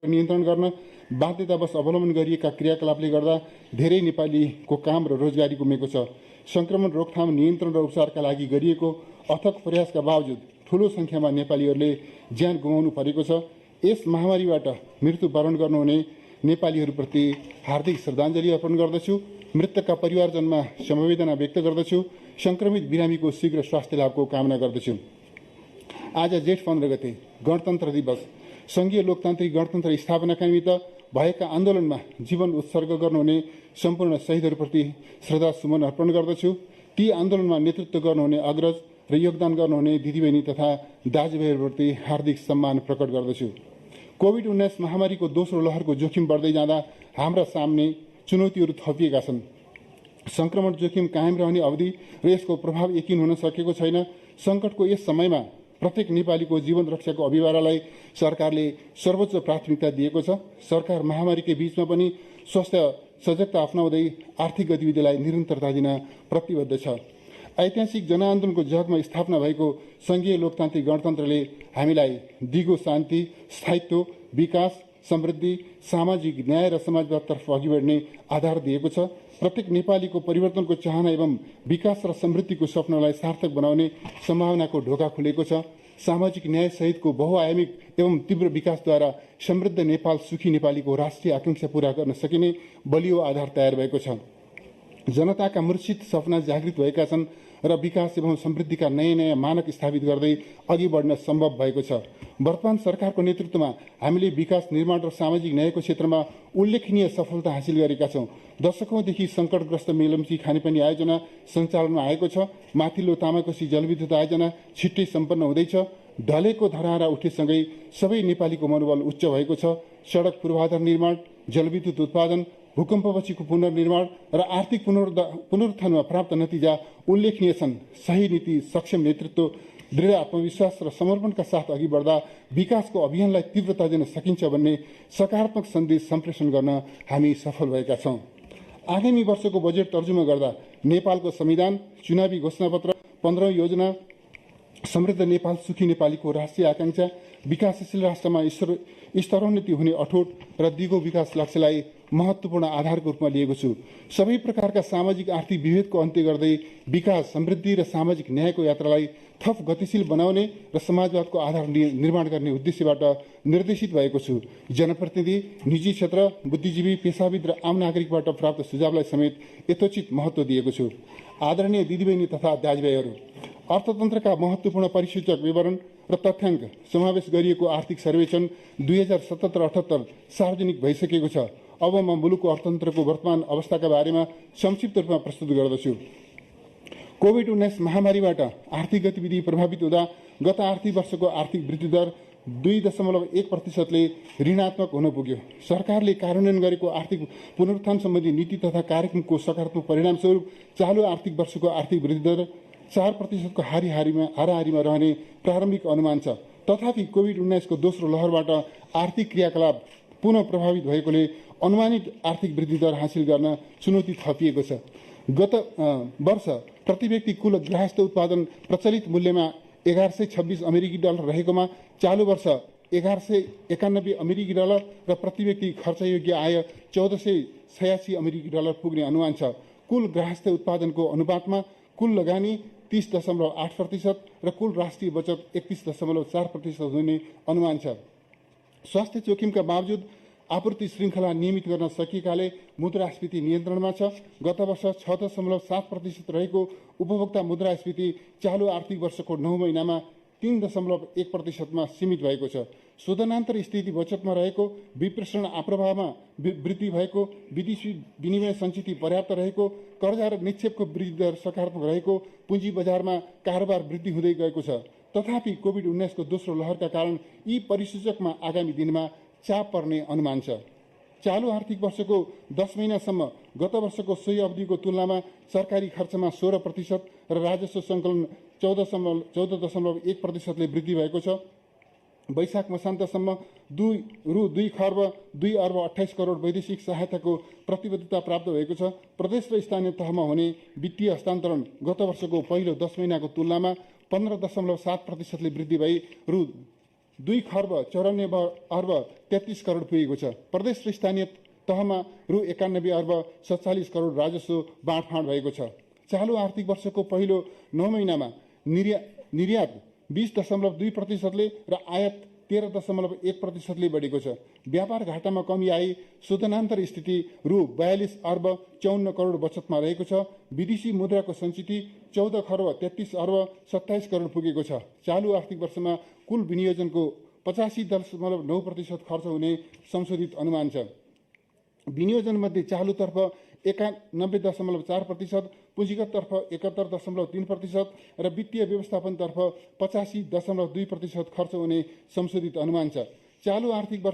नियन्त्रण गर्न बाध्यतावश अवलम्बन गरिएका क्रियाकलापले गर्दा धेरै नेपालीको काम र रोजगारी गुमेको छ। संक्रमण रोकथाम, नियन्त्रण र उपचारका लागि गरिएको अथक प्रयासका बावजुद ठूलो संख्यामा नेपालीहरूले ज्यान गुमाउनु परेको छ। यस महामारीबाट मृत्युवरण गर्नुहुने नेपालीहरूप्रति हार्दिक श्रद्धाञ्जली अर्पण गर्दछु। मृतकका परिवारजनमा समवेदना व्यक्त गर्दछु। संक्रमित बिरामीको शीघ्र स्वास्थ्य लाभको कामना गर्दछु। आज जेठ 15 गते गणतन्त्र दिवस। संघीय लोकतान्त्रिक गणतन्त्र स्थापनाका निमित्त भएका आन्दोलनमा जीवन उत्सर्ग गर्नुहुने सम्पूर्ण शहीदहरूप्रति श्रद्धा सुमन अर्पण गर्दछु। ती आन्दोलनमा नेतृत्व गर्नुहुने अग्रज र योगदान गर्नुहुने दिदीबहिनी तथा दाजुभाइहरूप्रति हार्दिक सम्मान प्रकट गर्दछु। कोभिड-19 महामारीको दोस्रो लहरको जोखिम बढ्दै जाँदा हाम्रा सामने चुनौतीहरू थपिएका छन्। संक्रमण जोखिम कायम रहने अवधि र यसको प्रभाव यकिन हुन सकेको छैन। संकटको यस समयमा प्रत्येक नेपालीको जीवन रक्षाको अभियानलाई सरकारले सर्वोच्च प्राथमिकता दिएको छ। सरकार महामारीकै बीचमा पनि स्वास्थ्य सजगता अपनाउँदै आर्थिक गतिविधिलाई निरन्तरता दिन प्रतिबद्ध छ। ऐतिहासिक जनआन्दोलनको जगमा स्थापना भएको संघीय लोकतान्त्रिक गणतन्त्रले हामीलाई दिगो शान्ति, स्थायित्व, विकास, समृद्धि, सामाजिक न्याय र समाजवादतर्फ अघि बढ्ने आधार दिएको छ। प्रत्येक नेपालीको परिवर्तनको चाहना एवं विकास र समृद्धिको सपनालाई सार्थक बनाउने सम्भावनाको ढोका खुलेको छ। सामाजिक न्याय सहितको बहुआयामिक एवं तीव्र विकासद्वारा समृद्ध नेपाल, सुखी नेपालीको राष्ट्रिय आकांक्षा पूरा गर्न सकिने बलियो आधार तयार भएको छ। जनताका मूर्छित सपना जागृत भएका छन् र विकास एवं समृद्धिका नयाँ नयाँ मानक स्थापित गर्दै अघि बढ्न सम्भव भएको छ। वर्तमान सरकारको नेतृत्वमा हामीले विकास, निर्माण र सामाजिक न्यायको क्षेत्रमा उल्लेखनीय सफलता हासिल गरेका छौं। दशकौंदेखि संकटग्रस्त मेलम्ची खानेपानी आयोजना सञ्चालनमा आएको छ। माथिल्लो तामाकोशी जलविद्युत आयोजना छिट्टै सम्पन्न हुँदैछ। ढलेको धरहरा उठेसँगै सबै नेपालीको मनोबल उच्च भएको छ। सडक पूर्वाधार निर्माण, जलविद्युत उत्पादन, भूकम्पपछिको पुनर्निर्माण र आर्थिक पुनरुत्थानमा प्राप्त नतिजा उल्लेखनीय छन्। सही नीति, सक्षम नेतृत्व, दृढ आत्मविश्वास र समर्पणका साथ अघि बढ्दा विकासको अभियानलाई तीव्रता दिन सकिन्छ भन्ने सकारात्मक सन्देश सम्प्रेषण गर्न हामी सफल भएका छौं। आगामी वर्षको बजेट तर्जुमा गर्दा नेपालको संविधान, चुनावी घोषणापत्र, 15औं योजना, समृद्ध नेपाल, सुखी नेपालीको राष्ट्रिय आकांक्षा, विकासशील राष्ट्रमा स्तरोन्नति हुने अठोट र दिगो विकास लक्ष्यलाई महत्वपूर्ण आधारको रूपमा लिएको छु। सबै प्रकारका सामाजिक आर्थिक विभेदको अन्त्य गर्दै विकास, समृद्धि र सामाजिक न्यायको यात्रालाई थप गतिशील बनाउने र समाजवादको आधार निर्माण गर्ने उद्देश्यबाट निर्देशित भएको छु। जनप्रतिनिधि, निजी क्षेत्र, बुद्धिजीवी, पेशाविद र आम नागरिकबाट प्राप्त सुझावलाई समेत यथोचित महत्व दिएको छु। आदरणीय दिदीबहिनी तथा दाजुभाइहरू, अर्थतन्त्रका महत्वपूर्ण परिसूचक विवरण र तथ्याङ्क समावेश गरिएको आर्थिक सर्वेक्षण 2077-78 सार्वजनिक भइसकेको छ। अब म मुलुकको अर्थतन्त्रको वर्तमान अवस्थाका बारेमा संक्षिप्त रूपमा प्रस्तुत गर्दछु। कोभिड-19 महामारीबाट आर्थिक गतिविधि प्रभावित हुँदा गत आर्थिक वर्षको आर्थिक वृद्धि दर 2.1%ले ऋणात्मक हुन पुग्यो। सरकारले कार्यान्वयन गरेको आर्थिक पुनरुत्थान सम्बन्धी नीति तथा कार्यक्रमको सकारात्मक परिणामस्वरूप चालु आर्थिक वर्षको आर्थिक वृद्धि दर 4%को हाराहारीमा रहने प्रारम्भिक अनुमान छ। तथापि कोभिड-19 को दोस्रो लहरबाट आर्थिक क्रियाकलाप पुनः प्रभावित भएकोले अनुमानित आर्थिक वृद्धि दर हासिल गर्न चुनौती थपिएको छ। गत वर्ष प्रति व्यक्ति कुल गृहस्थ उत्पादन प्रचलित मूल्यमा $1126 अमेरिकी डलर रहेकोमा चालु वर्ष $1191 अमेरिकी डलर र प्रति व्यक्ति खर्चयोग्य आय $1486 अमेरिकी डलर पुग्ने अनुमान छ। कुल गृहस्थ उत्पादनको अनुपातमा कुल लगानी 30.8% र कुल राष्ट्रिय बचत 31.4% हुने अनुमान छ। स्वास्थ्य जोखिमका बावजुद आपूर्ति श्रृङ्खला नियमित गर्न सकिएकाले मुद्रास्फीति नियन्त्रणमा छ। गत वर्ष 6.7% रहेको उपभोक्ता मुद्रास्फीति चालु आर्थिक वर्षको 9 महिनामा 3.1%मा सीमित भएको छ। शोधनान्तर स्थिति बचतमा रहेको, विप्रेषण आप्रवाहमा वृद्धि भएको, विदेशी विनिमय सञ्चित पर्याप्त रहेको, कर्जा र निक्षेपको वृद्धि दर सकारात्मक रहेको, पुँजी बजारमा कारोबार वृद्धि हुँदै गएको छ। तथापि कोभिड-19 को दोस्रो लहरका कारण यी परिसूचकमा आगामी दिनमा चाप पर्ने अनुमान छ। चालु आर्थिक वर्षको 10 महिनासम्म गत वर्षको सोही अवधिको तुलनामा सरकारी खर्चमा 16% र राजस्व सङ्कलन 14.1%ले वृद्धि भएको छ। वैशाख मसान्तसम्म रु 2,02,28 करोड वैदेशिक सहायताको प्रतिबद्धता प्राप्त भएको छ। प्रदेश र स्थानीय तहमा हुने वित्तीय हस्तान्तरण गत वर्षको पहिलो 10 महिनाको तुलनामा 15.7%ले वृद्धि भई रु 2 खर्ब 94 अर्ब 33 करोड पुगेको छ। प्रदेश र स्थानीय तहमा रु 91 अर्ब 47 करोड राजस्व बाँडफाँड भएको छ। चालु आर्थिक वर्षको पहिलो 9 महिनामा निर्यात 20.2%ले र आयात 13.1%ले बढेको छ। व्यापार घाटामा कमी आई शोधनान्तर स्थिति रु 42 अर्ब 54 करोड बचतमा रहेको छ। विदेशी मुद्राको सञ्चिति 14 खर्ब 33 अर्ब 27 करोड पुगेको छ। चालु आर्थिक वर्षमा कुल विनियोजनको 85.9% खर्च हुने संशोधित अनुमान छ। विनियोजनमध्ये चालुतर्फ 91.4%, पुँजीगततर्फ 71.3% र वित्तीय व्यवस्थापनतर्फ 85.2% खर्च हुने संशोधित अनुमान छ। चालु आर्थिक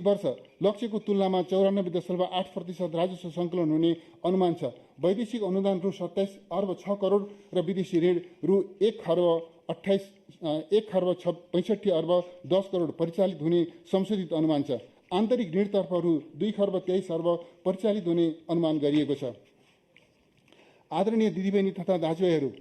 वर्ष लक्ष्यको तुलनामा 94.8% राजस्व सङ्कलन हुने अनुमान छ। वैदेशिक अनुदान रु 27 अर्ब 6 करोड र विदेशी ऋण रु 1 खर्ब 65 अर्ब 10 करोड परिचालित हुने संशोधित अनुमान छ। आन्तरिक ऋणतर्फ रु 2 खर्ब 23 अर्ब परिचालित हुने अनुमान गरिएको छ। आदरणीय दिदीबहिनी तथा दाजुभाइहरू,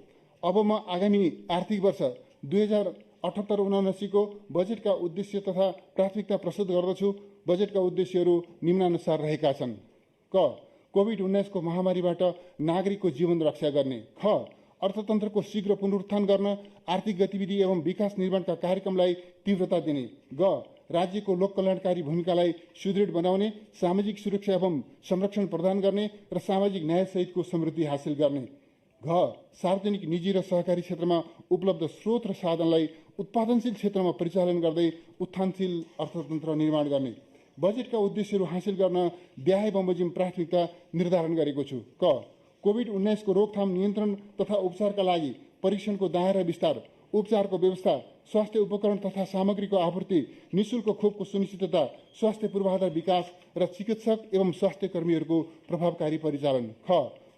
अब म आगामी आर्थिक वर्ष 2078-79 को बजेटका उद्देश्य तथा प्राथमिकता प्रस्तुत गर्दछु। बजेटका उद्देश्यहरू निम्नानुसार रहेका छन्। क. कोभिड-19 को महामारीबाट नागरिकको जीवन रक्षा गर्ने। ख. अर्थतन्त्रको शीघ्र पुनरुत्थान गर्न आर्थिक गतिविधि एवं विकास निर्माणका कार्यक्रमलाई तीव्रता दिने। ग. राज्यको लोक कल्याणकारी भूमिकालाई सुदृढ बनाउने, सामाजिक सुरक्षा एवं संरक्षण प्रदान गर्ने र सामाजिक न्यायसहितको समृद्धि हासिल गर्ने। घ. सार्वजनिक, निजी र सहकारी क्षेत्रमा उपलब्ध स्रोत र साधनलाई उत्पादनशील क्षेत्रमा परिचालन गर्दै उत्थानशील अर्थतन्त्र निर्माण गर्ने। बजेटका उद्देश्यहरू हासिल गर्न ब्याहे बमोजिम प्राथमिकता निर्धारण गरेको छु। क. कोभिड-19 को रोकथाम, नियन्त्रण तथा उपचारका लागि परीक्षणको दायरा विस्तार, उपचारको व्यवस्था, स्वास्थ्य उपकरण तथा सामग्रीको आपूर्ति, निःशुल्क खोपको सुनिश्चितता, स्वास्थ्य पूर्वाधार विकास र चिकित्सक एवं स्वास्थ्य कर्मीहरूको प्रभावकारी परिचालन। ख.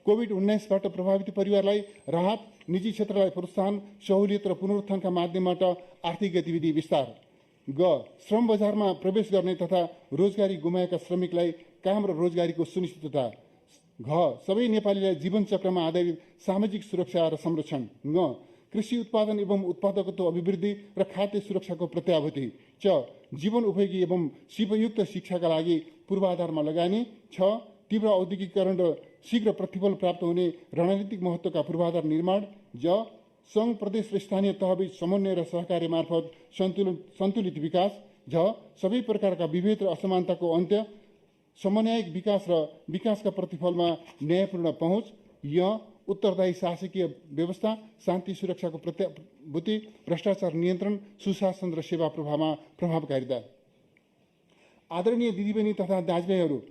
कोभिड-19बाट प्रभावित परिवारलाई राहत, निजी क्षेत्रलाई प्रोत्साहन, सहुलियत र पुनरुत्थानका माध्यमबाट आर्थिक गतिविधि विस्तार। ग. श्रम बजारमा प्रवेश गर्ने तथा रोजगारी गुमाएका श्रमिकलाई काम र रोजगारीको सुनिश्चितता। घ. सबै नेपालीलाई जीवन चक्रमा आधारित सामाजिक सुरक्षा र संरक्षण। ङ. कृषि उत्पादन एवं उत्पादकत्व अभिवृद्धि र खाद्य सुरक्षाको प्रत्याभूति। च. जीवन उपयोगी एवं सिपयुक्त शिक्षाका लागि पूर्वाधारमा लगानी। छ. तीव्र औद्योगिकीकरण र शीघ्र प्रतिफल प्राप्त हुने रणनीतिक महत्त्वका पूर्वाधार निर्माण। ज. सङ्घ, प्रदेश र स्थानीय तहबीच समन्वय र सहकार्य मार्फत सन्तुलित विकास। झ. सबै प्रकारका विभेद र असमानताको अन्त्य, समन्वयिक विकास र विकासका प्रतिफलमा न्यायपूर्ण पहुँच। य. उत्तरदायी शासकीय व्यवस्था, शान्ति सुरक्षाको प्रत्याभूति, भ्रष्टाचार नियन्त्रण, सुशासन र सेवा प्रभावमा प्रभावकारिता। आदरणीय दिदीबहिनी तथा दाजुभाइहरू,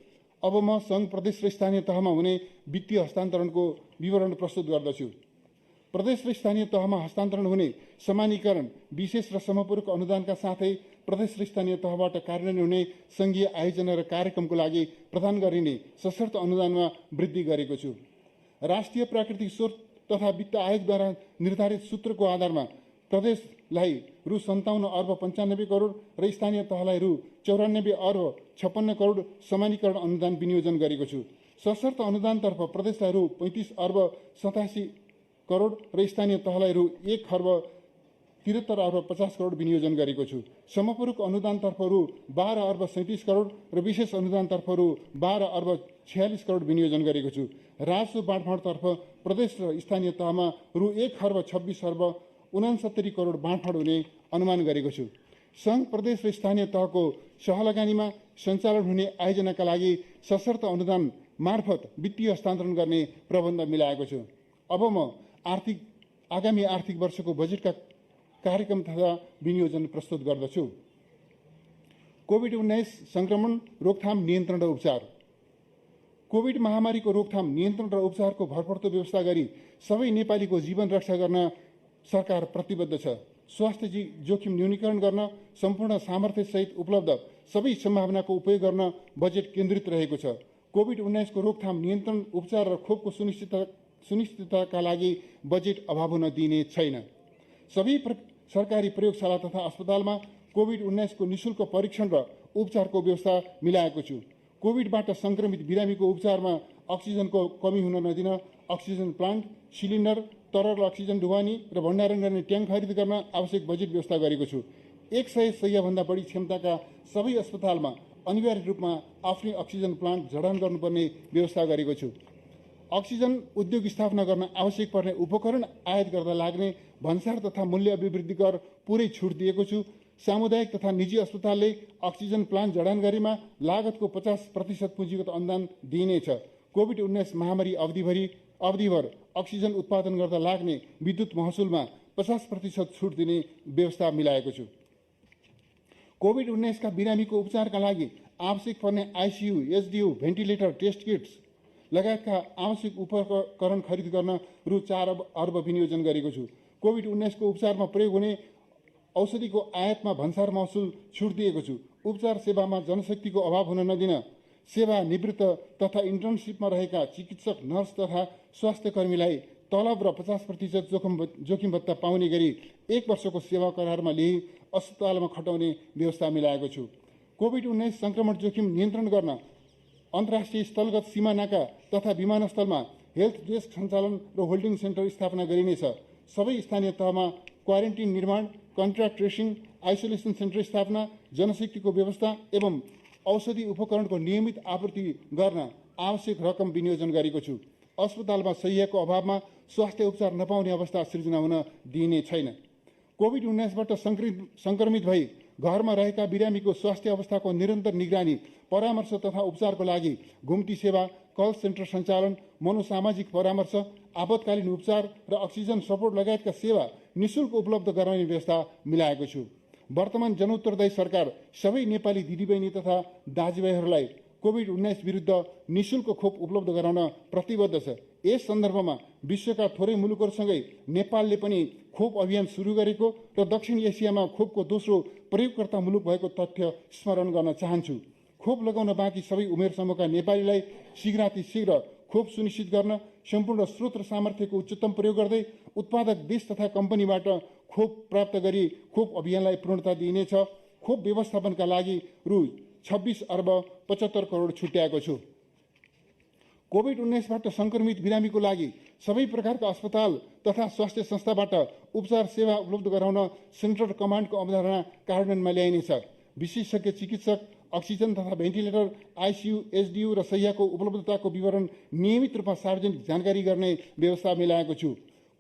अब म सङ्घ, प्रदेश र स्थानीय तहमा हुने वित्तीय हस्तान्तरणको विवरण प्रस्तुत गर्दछु। प्रदेश र स्थानीय तहमा हस्तान्तरण हुने समानीकरण, विशेष र समपूरक अनुदानका साथै प्रदेश र स्थानीय तहबाट कार्यान्वयन हुने सङ्घीय आयोजना र कार्यक्रमको लागि प्रदान गरिने सशर्त अनुदानमा वृद्धि गरेको छु। राष्ट्रिय प्राकृतिक स्रोत तथा वित्त आयोगद्वारा निर्धारित सूत्रको आधारमा प्रदेशलाई रु 57 अर्ब 95 करोड र स्थानीय तहलाई रु 94 अर्ब 56 करोड समानीकरण अनुदान विनियोजन गरेको छु। सशर्त अनुदानतर्फ प्रदेशलाई रु 35 अर्ब 87 करोड र स्थानीय तहलाई रु 1 खर्ब 73 अर्ब 50 करोड विनियोजन गरेको छु। समपूरक अनुदानतर्फ रु 12 अर्ब 37 करोड र विशेष अनुदानतर्फ रु 12 अर्ब 46 करोड विनियोजन गरेको छु। राजस्व बाँडफाँडतर्फ प्रदेश र स्थानीय तहमा रु 1 खर्ब 26 अर्ब 69 करोड बाँडफाँड हुने अनुमान गरेको छु। सङ्घ, प्रदेश र स्थानीय तहको सहलगानीमा सञ्चालन हुने आयोजनाका लागि सशर्त अनुदान मार्फत वित्तीय हस्तान्तरण गर्ने प्रबन्ध मिलाएको छु। अब म आगामी आर्थिक वर्षको बजेटका कार्यक्रम तथा विनियोजन प्रस्तुत गर्दछु। कोभिड-19 संक्रमण, रोकथाम, नियन्त्रण र उपचार। कोभिड महामारीको रोकथाम, नियन्त्रण र उपचारको भरपर्दो व्यवस्था गरी सबै नेपालीको जीवन रक्षा गर्न सरकार प्रतिबद्ध छ। स्वास्थ्य जोखिम न्यूनीकरण गर्न सम्पूर्ण सामर्थ्यसहित उपलब्ध सबै सम्भावनाको उपयोग गर्न बजेट केन्द्रित रहेको छ। कोभिड-19 को रोकथाम, नियन्त्रण, उपचार र खोपको सुनिश्चितताका लागि बजेट अभाव हुन दिइने छैन। सबै सरकारी प्रयोगशाला तथा अस्पतालमा कोभिड-19 को निःशुल्क परीक्षण र उपचारको व्यवस्था मिलाएको छु। कोभिडबाट संक्रमित बिरामीको उपचारमा अक्सिजनको कमी हुन नदिन अक्सिजन प्लान्ट, सिलिन्डर, तरल अक्सिजन ढुवानी र भण्डारण गर्ने ट्याङ्क खरिद गर्न आवश्यक बजेट व्यवस्था गरेको छु। 100 शय्याभन्दा बढी क्षमताका सबै अस्पतालमा अनिवार्य रूपमा आफ्नै अक्सिजन प्लान्ट जडान गर्नुपर्ने व्यवस्था गरेको छु। अक्सिजन उद्योग स्थापना गर्न आवश्यक पर्ने उपकरण आयात गर्दा लाग्ने भन्सार तथा मूल्य अभिवृद्धि कर पुरै छुट दिएको छु। सामुदायिक तथा निजी अस्पतालले अक्सिजन प्लान्ट जडान गरेमा लागतको 50% पुँजीगत अनुदान दिइनेछ। कोभिड-19 महामारी अवधिभर अक्सिजन उत्पादन गर्दा लाग्ने विद्युत महसुलमा 50% छुट दिने व्यवस्था मिलाएको छु। कोभिड-19 का बिरामीको उपचारका लागि आवश्यक पर्ने आइसियु, एचडियु, भेन्टिलेटर, टेस्ट किट्स लगायतका आवश्यक उपकरण खरिद गर्न रु 4 अर्ब विनियोजन गरेको छु। कोभिड-19 को उपचारमा प्रयोग हुने औषधिको आयातमा भन्सार महसुल छुट दिएको छु। उपचार सेवामा जनशक्तिको अभाव हुन नदिन सेवा निवृत्त तथा इन्टर्नसिपमा रहेका चिकित्सक, नर्स तथा स्वास्थ्य कर्मीलाई तलब र 50% जोखिम भत्ता पाउने गरी 1 वर्षको सेवा करारमा लिई अस्पतालमा खटाउने व्यवस्था मिलाएको छु। कोभिड-19 संक्रमण जोखिम नियन्त्रण गर्न अन्तर्राष्ट्रिय स्थलगत सीमा नाका तथा विमानस्थलमा हेल्थ डेस्क सञ्चालन र होल्डिङ सेन्टर स्थापना गरिनेछ। सबै स्थानीय तहमा क्वारेन्टिन निर्माण, कन्ट्र्याक्ट ट्रेसिङ, आइसोलेसन सेन्टर स्थापना, जनशक्तिको व्यवस्था एवं औषधि उपकरणको नियमित आपूर्ति गर्न आवश्यक रकम विनियोजन गरेको छु। अस्पतालमा शय्याको अभावमा स्वास्थ्य उपचार नपाउने अवस्था सृजना हुन दिइने छैन। कोभिड-19बाट संक्रमित भई घरमा रहेका बिरामीको स्वास्थ्य अवस्थाको निरन्तर निगरानी, परामर्श तथा उपचारको लागि घुम्ती सेवा, कल सेन्टर सञ्चालन, मनोसामाजिक परामर्श, आपतकालीन उपचार र अक्सिजन सपोर्ट लगायतका सेवा निशुल्क उपलब्ध गराउने व्यवस्था मिलाएको छु। वर्तमान जनउत्तरदायी सरकार सबै नेपाली दिदीबहिनी तथा दाजुभाइहरूलाई कोभिड-19 विरुद्ध निशुल्क खोप उपलब्ध गराउन प्रतिबद्ध छ। यस सन्दर्भमा विश्वका थोरै मुलुकहरूसँगै नेपालले पनि खोप अभियान सुरु गरेको र दक्षिण एसियामा खोपको दोस्रो प्रयोगकर्ता मुलुक भएको तथ्य स्मरण गर्न चाहन्छु। खोप लगाउन बाँकी सबै उमेर समूहका नेपालीलाई शीघ्रातिशीघ्र खोप सुनिश्चित गर्न सम्पूर्ण स्रोत र सामर्थ्यको उच्चतम प्रयोग गर्दै उत्पादक देश तथा कम्पनीबाट खोप प्राप्त गरी खोप अभियानलाई पूर्णता दिइनेछ। खोप व्यवस्थापनका लागि रु 26 अर्ब 75 करोड छुट्याएको छु। कोभिड-19बाट संक्रमित बिरामीको लागि सबै प्रकारका अस्पताल तथा स्वास्थ्य संस्थाबाट उपचार सेवा उपलब्ध गराउन सेन्ट्रल कमान्डको अवधारणा कार्यान्वयनमा ल्याइनेछ। विशेषज्ञ चिकित्सक, अक्सिजन तथा भेन्टिलेटर, आइसियु, एचडियु र शय्याको उपलब्धताको विवरण नियमित रूपमा सार्वजनिक जानकारी गर्ने व्यवस्था मिलाएको छु।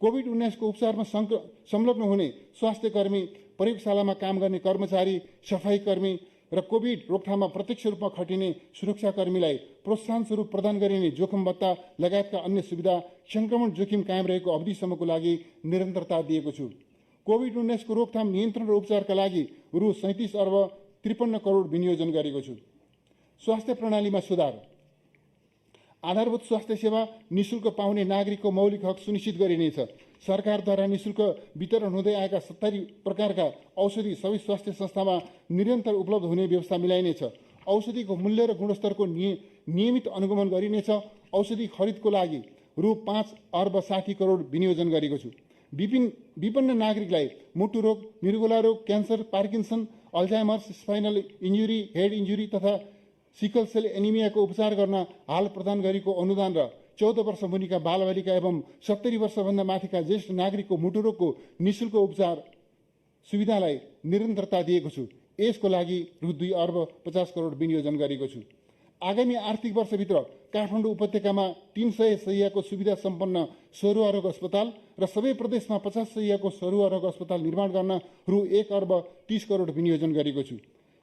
कोभिड-19 को उपचारमा संलग्न हुने स्वास्थ्य कर्मी, प्रयोगशालामा काम गर्ने कर्मचारी, सफाई कर्मी र कोभिड रोकथाममा प्रत्यक्ष रूपमा खटिने सुरक्षाकर्मीलाई प्रोत्साहन स्वरूप प्रदान गरिने जोखिम भत्ता लगायतका अन्य सुविधा संक्रमण जोखिम कायम रहेको अवधिसम्मको लागि निरन्तरता दिएको छु। कोभिड-19 को रोकथाम, नियन्त्रण र उपचारका लागि रु 37 अर्ब 53 करोड विनियोजन गरेको छु। स्वास्थ्य प्रणालीमा सुधार, आधारभूत स्वास्थ्य सेवा निशुल्क पाउने नागरिकको मौलिक हक सुनिश्चित गरिनेछ। सरकारद्वारा निशुल्क वितरण हुँदै आएका 70 प्रकारका औषधि सबै स्वास्थ्य संस्थामा निरन्तर उपलब्ध हुने व्यवस्था मिलाइनेछ। औषधिको मूल्य र गुणस्तरको नियमित अनुगमन गरिनेछ। औषधि खरिदको लागि रु 5 अर्ब 60 करोड विनियोजन गरेको छु। विपन्न नागरिकलाई मुटु रोग, मृगुला रोग, cancer, Parkinson, Alzheimer's, spinal injury, head injury तथा सिकल सेल एनिमियाको उपचार गर्न हाल प्रदान गरेको अनुदान र 14 वर्ष मुनिका बालबालिका एवं 70 वर्षभन्दा माथिका ज्येष्ठ नागरिकको मुटु रोगको निशुल्क उपचार सुविधालाई निरन्तरता दिएको छु। यसको लागि रु 2 अर्ब 50 करोड विनियोजन गरेको छु। आगामी आर्थिक वर्षभित्र काठमाडौँ उपत्यकामा 300 शय्याको सुविधा सम्पन्न सरुवा रोग अस्पताल र सबै प्रदेशमा 50 शय्याको सरुवा रोग अस्पताल निर्माण गर्न रु 1 अर्ब 30 करोड विनियोजन गरेको छु।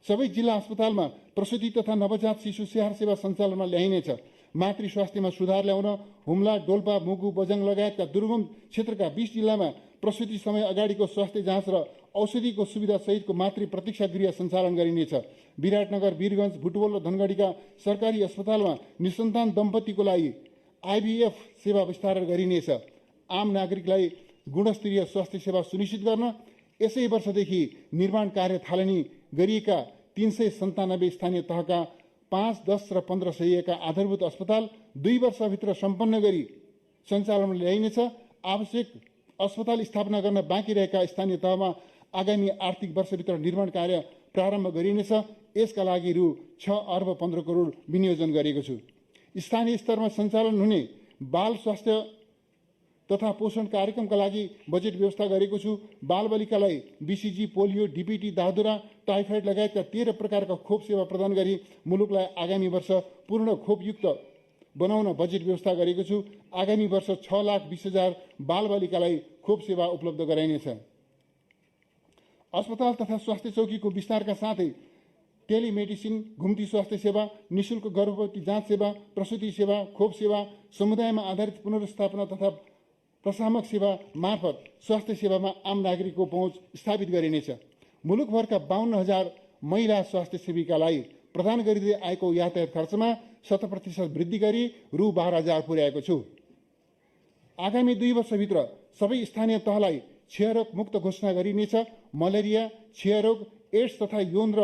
सबै जिल्ला अस्पतालमा प्रसुति तथा नवजात शिशु स्याहार सेवा सञ्चालनमा ल्याइनेछ। मातृ स्वास्थ्यमा सुधार ल्याउन हुम्ला, डोल्पा, मुगु, बझाङ लगायतका दुर्गम क्षेत्रका 20 जिल्लामा प्रसुति समय अगाडिको स्वास्थ्य जाँच र औषधिको सुविधा सहितको मातृ प्रतीक्षा गृह सञ्चालन गरिनेछ। विराटनगर, वीरगञ्ज, भुटवल र धनगढीका सरकारी अस्पतालमा निसन्तान दम्पतिको लागि आइभीएफ सेवा विस्तार गरिनेछ। आम नागरिकलाई गुणस्तरीय स्वास्थ्य सेवा सुनिश्चित गर्न यसै वर्षदेखि निर्माण कार्य थालनी गरिएका 397 स्थानीय तहका 5, 10 र 15 शय्याका आधारभूत अस्पताल 2 वर्षभित्र सम्पन्न गरी सञ्चालनमा ल्याइनेछ। आवश्यक अस्पताल स्थापना गर्न बाँकी रहेका स्थानीय तहमा आगामी आर्थिक वर्षभित्र निर्माण कार्य प्रारम्भ गरिनेछ। यसका लागि रु 6 अर्ब 15 करोड विनियोजन गरेको छु। स्थानीय स्तरमा सञ्चालन हुने बाल स्वास्थ्य तथा पोषण कार्यक्रमका लागि बजेट व्यवस्था गरेको छु। बालबालिकालाई बीसीजी, पोलियो, डीपीटी, दादुरा, टाइफाइड लगायतका 13 प्रकारका खोप सेवा प्रदान गरी मुलुकलाई आगामी वर्ष पूर्ण खोपयुक्त बनाउन बजेट व्यवस्था गरेको छु। आगामी वर्ष 6,20,000 बालबालिकालाई खोप सेवा उपलब्ध गराइनेछ। अस्पताल तथा स्वास्थ्य चौकीको विस्तारका साथै टेलिमेडिसिन, घुम्ती स्वास्थ्य सेवा, निशुल्क गर्भवती जाँच सेवा, प्रसुति सेवा, खोप सेवा, समुदायमा आधारित पुनर्स्थापना तथा प्रशामक सेवा मार्फत स्वास्थ्य सेवामा आम नागरिकको पहुँच स्थापित गरिनेछ। मुलुकभरका 52,000 महिला स्वास्थ्य सेविकालाई प्रदान गरिँदै आएको यातायात खर्चमा 7% वृद्धि गरी रु 12,000 पुर्याएको छु। आगामी 2 वर्षभित्र सबै स्थानीय तहलाई क्षयरोग मुक्त घोषणा गरिनेछ। मलेरिया, क्षयरोग, एड्स तथा यौन र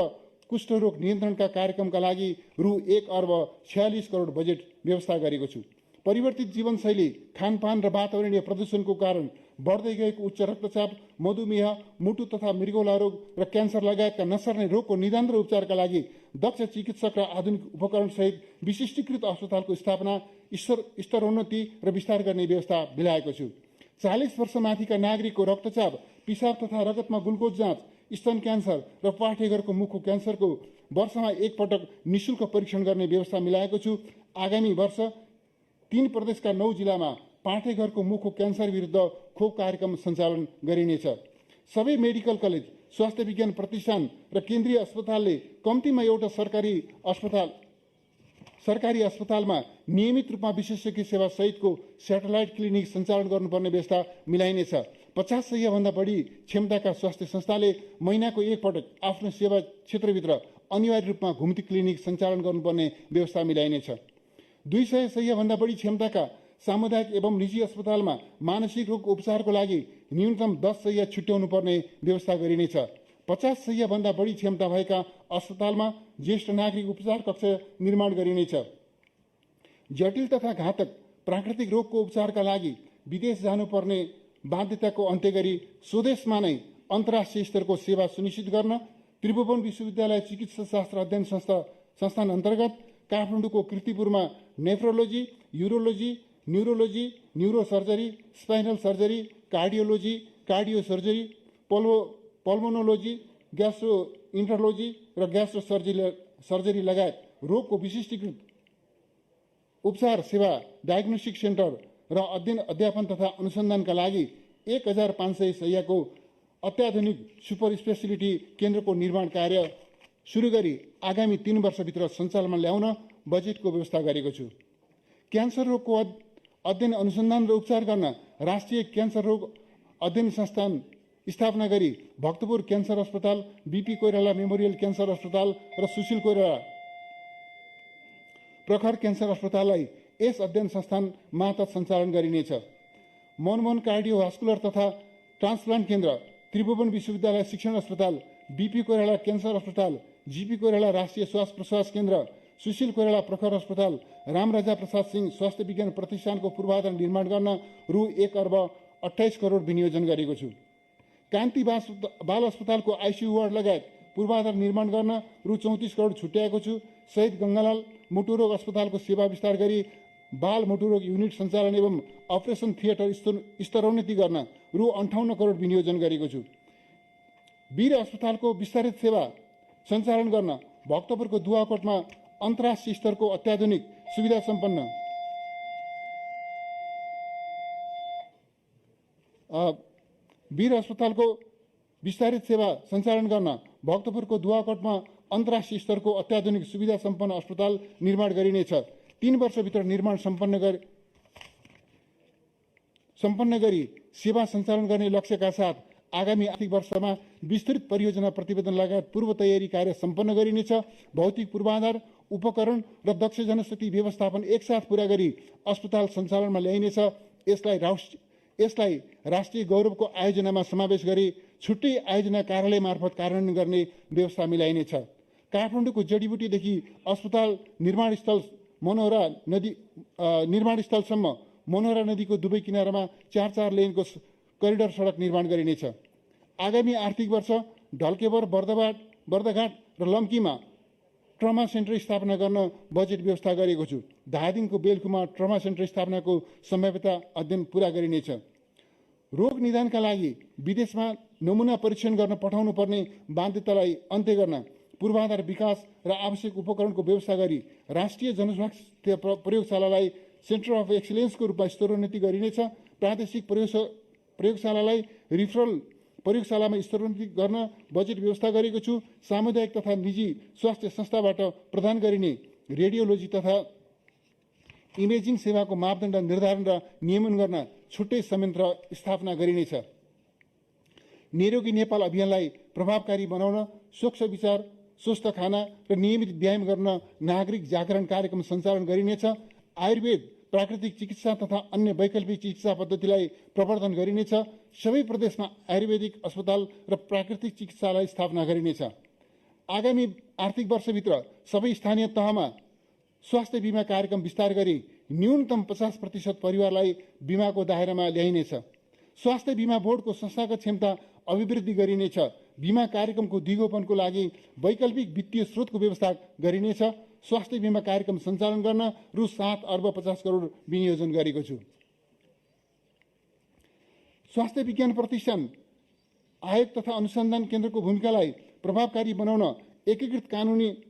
कुष्ठरोग नियन्त्रणका कार्यक्रमका लागि रु 1,46 करोड बजेट व्यवस्था गरेको छु। परिवर्तित जीवनशैली, खानपान र वातावरणीय प्रदूषणको कारण बढ्दै गएको उच्च रक्तचाप, मधुमेह, मुटु तथा मृगौला रोग र क्यान्सर लगायतका नसर्ने रोगको निदान र उपचारका लागि दक्ष चिकित्सक र आधुनिक उपकरणसहित विशिष्टीकृत अस्पतालको स्थापना, स्तरोन्नति र विस्तार गर्ने व्यवस्था मिलाएको छु। 40 वर्षमाथिका नागरिकको रक्तचाप, पिसाब तथा रगतमा ग्लुकोज जाँच, स्तन क्यान्सर र पाठेघरको मुखको क्यान्सरको वर्षमा एकपटक निशुल्क परीक्षण गर्ने व्यवस्था मिलाएको छु। आगामी वर्ष 3 प्रदेशका 9 जिल्लामा पाठेघरको मुखको क्यान्सर विरुद्ध खोप कार्यक्रम सञ्चालन गरिनेछ। सबै मेडिकल कलेज, स्वास्थ्य विज्ञान प्रतिष्ठान र केन्द्रीय अस्पतालले कम्तीमा एउटा सरकारी अस्पतालमा नियमित रूपमा विशेषज्ञ सेवा सहितको स्याटेलाइट क्लिनिक सञ्चालन गर्नुपर्ने व्यवस्था मिलाइनेछ। 50 सयभन्दा बढी क्षमताका स्वास्थ्य संस्थाले महिनाको एकपटक आफ्नो सेवा क्षेत्रभित्र अनिवार्य रूपमा घुम्ती क्लिनिक सञ्चालन गर्नुपर्ने व्यवस्था मिलाइनेछ। 200 सयभन्दा बढी क्षमताका सामुदायिक एवं निजी अस्पतालमा मानसिक रोग उपचारको लागि न्यूनतम 10 सय छुट्याउनु पर्ने व्यवस्था गरिनेछ। 50 सयभन्दा बढी क्षमता भएका अस्पतालमा ज्येष्ठ नागरिक उपचार कक्ष निर्माण गरिनेछ। जटिल तथा घातक प्राकृतिक रोगको उपचारका लागि विदेश जानुपर्ने बाध्यताको अन्त्य गरी स्वदेशमा नै अन्तर्राष्ट्रिय स्तरको सेवा सुनिश्चित गर्न त्रिभुवन विश्वविद्यालय चिकित्सा शास्त्र अध्ययन संस्थान अन्तर्गत काठमाडौँको कीर्तिपुरमा nephrology, urology, neurology, neurosurgery, spinal surgery, cardiology, cardio surgery, pulmonology, gastroenterology र ग्यास्ट्रो सर्जरी लगायत रोगको विशिष्टीकृत उपचार सेवा, डायग्नोस्टिक सेन्टर र अध्ययन तथा अनुसन्धानका लागि 1,500 शय्याको अत्याधुनिक सुपर स्पेसिलिटी केन्द्रको निर्माण कार्य सुरु गरी आगामी 3 वर्षभित्र सञ्चालनमा ल्याउन बजेटको व्यवस्था गरेको छु। क्यान्सर रोगको अध्ययन अनुसन्धान र उपचार गर्न राष्ट्रिय क्यान्सर रोग अध्ययन संस्थान स्थापना गरी भक्तपुर क्यान्सर अस्पताल, बीपी कोइराला मेमोरियल क्यान्सर अस्पताल र सुशील कोइराला प्रखर क्यान्सर अस्पताललाई यस अध्ययन संस्थान मार्फत सञ्चालन गरिनेछ। मनमोहन कार्डियोभास्कुलर तथा ट्रान्सप्लान्ट केन्द्र, त्रिभुवन विश्वविद्यालय शिक्षण अस्पताल, बीपी कोइराला क्यान्सर अस्पताल, जीपी कोइराला राष्ट्रिय श्वास प्रश्वास केन्द्र, सुशील कोइराला प्रखर अस्पताल, रामराजा प्रसाद सिंह स्वास्थ्य विज्ञान प्रतिष्ठानको पूर्वाधार निर्माण गर्न रु 1,28 करोड विनियोजन गरेको छु। कान्ति बाल अस्पतालको आइसियु वार्ड लगायत पूर्वाधार निर्माण गर्न रु 34 करोड छुट्याएको छु। शहीद गङ्गालाल मुटुरोग अस्पतालको सेवा विस्तार गरी बाल मुटुरोग युनिट सञ्चालन एवं अपरेसन थिएटर स्तरोन्नति गर्न रु 58 करोड विनियोजन गरेको छु। वीर अस्पतालको विस्तारित सेवा सञ्चालन गर्न भक्तपुरको दुवाकोटमा अन्तर्राष्ट्रिय स्तरको अत्याधुनिक सुविधा सम्पन्न वीर अस्पतालको विस्तारित सेवा सञ्चालन गर्न भक्तपुरको दुवाकोटमा अन्तर्राष्ट्रिय स्तरको अत्याधुनिक सुविधा सम्पन्न अस्पताल निर्माण गरिनेछ। 3 वर्षभित्र निर्माण सम्पन्न गरी सेवा सञ्चालन गर्ने लक्ष्यका साथ आगामी आर्थिक वर्षमा विस्तृत परियोजना प्रतिवेदन लगायत पूर्व तयारी कार्य सम्पन्न गरिनेछ। भौतिक पूर्वाधार, उपकरण र दक्ष जनशक्ति व्यवस्थापन एकसाथ पूरा गरी अस्पताल सञ्चालनमा ल्याइनेछ। यसलाई राष्ट्रिय गौरवको आयोजनामा समावेश गरी छुट्टै आयोजना कार्यालय मार्फत कार्यान्वयन गर्ने व्यवस्था मिलाइनेछ। काठमाडौँको जडीबुटीदेखि अस्पताल निर्माणस्थलसम्म मनोहरा नदीको दुवै किनारामा 4 लेनको करिडर सडक निर्माण गरिनेछ। आगामी आर्थिक वर्ष ढल्केवर, बर्दघाट र लम्कीमा ट्रमा सेन्टर स्थापना गर्न बजेट व्यवस्था गरेको छु। धादिङको बेलकुमा ट्रमा सेन्टर स्थापनाको सम्भाव्यता अध्ययन पूरा गरिनेछ। रोग निदानका लागि विदेशमा नमुना परीक्षण गर्न पठाउनु पर्ने बाध्यतालाई अन्त्य गर्न पूर्वाधार विकास र आवश्यक उपकरणको व्यवस्था गरी राष्ट्रिय जनस्वास्थ्य प्रयोगशालालाई सेन्टर अफ एक्सिलेन्सको रूपमा स्तरोन्नति गरिनेछ। प्रादेशिक प्रयोगशालालाई रिफरल प्रयोगशालामा स्तरोन्नति गर्न बजेट व्यवस्था गरेको छु। सामुदायिक तथा निजी स्वास्थ्य संस्थाबाट प्रदान गरिने रेडियोलोजी तथा इमेजिङ सेवाको मापदण्ड निर्धारण र नियमन गर्न छुट्टै संयन्त्र स्थापना गरिनेछ। निरोगी नेपाल अभियानलाई प्रभावकारी बनाउन स्वच्छ विचार, स्वस्थ खाना र नियमित व्यायाम गर्न नागरिक जागरण कार्यक्रम सञ्चालन गरिनेछ। आयुर्वेद, प्राकृतिक चिकित्सा तथा अन्य वैकल्पिक चिकित्सा पद्धतिलाई प्रवर्धन गरिनेछ। सबै प्रदेशमा आयुर्वेदिक अस्पताल र प्राकृतिक चिकित्सालय स्थापना गरिनेछ। आगामी आर्थिक वर्षभित्र सबै स्थानीय तहमा स्वास्थ्य बीमा कार्यक्रम विस्तार गरी न्यूनतम 50% परिवारलाई बीमाको दायरामा ल्याइनेछ। स्वास्थ्य बीमा बोर्डको संस्थागत क्षमता अभिवृद्धि गरिनेछ। बीमा कार्यक्रमको दिगोपनको लागि वैकल्पिक वित्तीय स्रोतको व्यवस्था गरिनेछ। स्वास्थ्य बीमा कार्यक्रम सञ्चालन गर्न रु 7 अर्ब 50 करोड विनियोजन गरेको छु। स्वास्थ्य विज्ञान प्रतिष्ठान आयोग तथा अनुसन्धान केन्द्रको भूमिकालाई प्रभावकारी बनाउन एकीकृत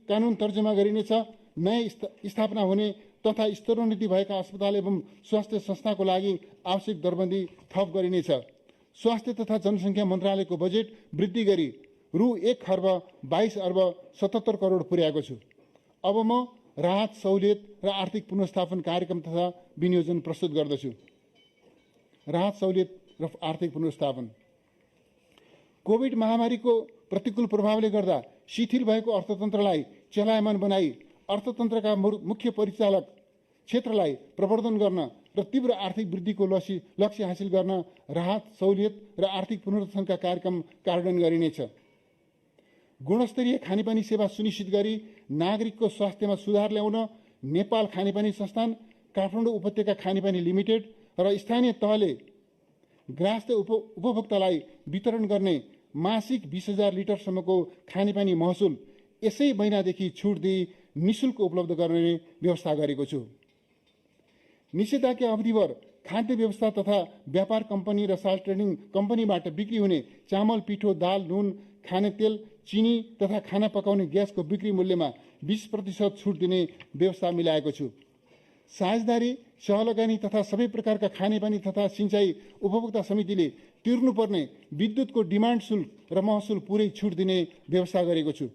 कानुन तर्जुमा गरिनेछ। नयाँ स्थापना हुने तथा स्तरोन्नति भएका अस्पताल एवं स्वास्थ्य संस्थाको लागि आवश्यक दरबन्दी थप गरिनेछ। स्वास्थ्य तथा जनसङ्ख्या मन्त्रालयको बजेट वृद्धि गरी रु 1 खर्ब 22 अर्ब 77 करोड पुर्याएको छु। अब म राहत, सहुलियत र आर्थिक पुनर्स्थापन कार्यक्रम तथा विनियोजन प्रस्तुत गर्दछु। राहत, सहुलियत र आर्थिक पुनर्स्थापन। कोभिड महामारीको प्रतिकूल प्रभावले गर्दा शिथिल भएको अर्थतन्त्रलाई चलायमान बनाई अर्थतन्त्रका मुख्य परिचालक क्षेत्रलाई प्रवर्धन गर्न र तीव्र आर्थिक वृद्धिको लक्ष्य हासिल गर्न राहत, सहुलियत र आर्थिक पुनरुत्थानका कार्यक्रम कार्यान्वयन गरिनेछ। गुणस्तरीय खानेपानी सेवा सुनिश्चित गरी नागरिकको स्वास्थ्यमा सुधार ल्याउन नेपाल खानेपानी संस्थान, काठमाडौँ उपत्यका खानेपानी लिमिटेड र स्थानीय तहले ग्राहस्थ उपभोक्तालाई वितरण गर्ने मासिक 20,000 लिटरसम्मको खानेपानी महसुल यसै महिनादेखि छुट दिई निःशुल्क उपलब्ध गर्ने व्यवस्था गरेको छु। निषेधाज्ञा अवधिभर खाद्य व्यवस्था तथा व्यापार कम्पनी र साल ट्रेडिङ कम्पनीबाट बिक्री हुने चामल, पिठो, दाल, नुन, खानेतेल, चिनी तथा खाना पकाउने ग्यासको बिक्री मूल्यमा 20% छुट दिने व्यवस्था मिलाएको छु। साझेदारी, सहलगानी तथा सबै प्रकारका खानेपानी तथा सिंचाई उपभोक्ता समितिले तिर्नुपर्ने विद्युतको डिमान्ड शुल्क र महसुल पुरै छुट दिने व्यवस्था गरेको छु।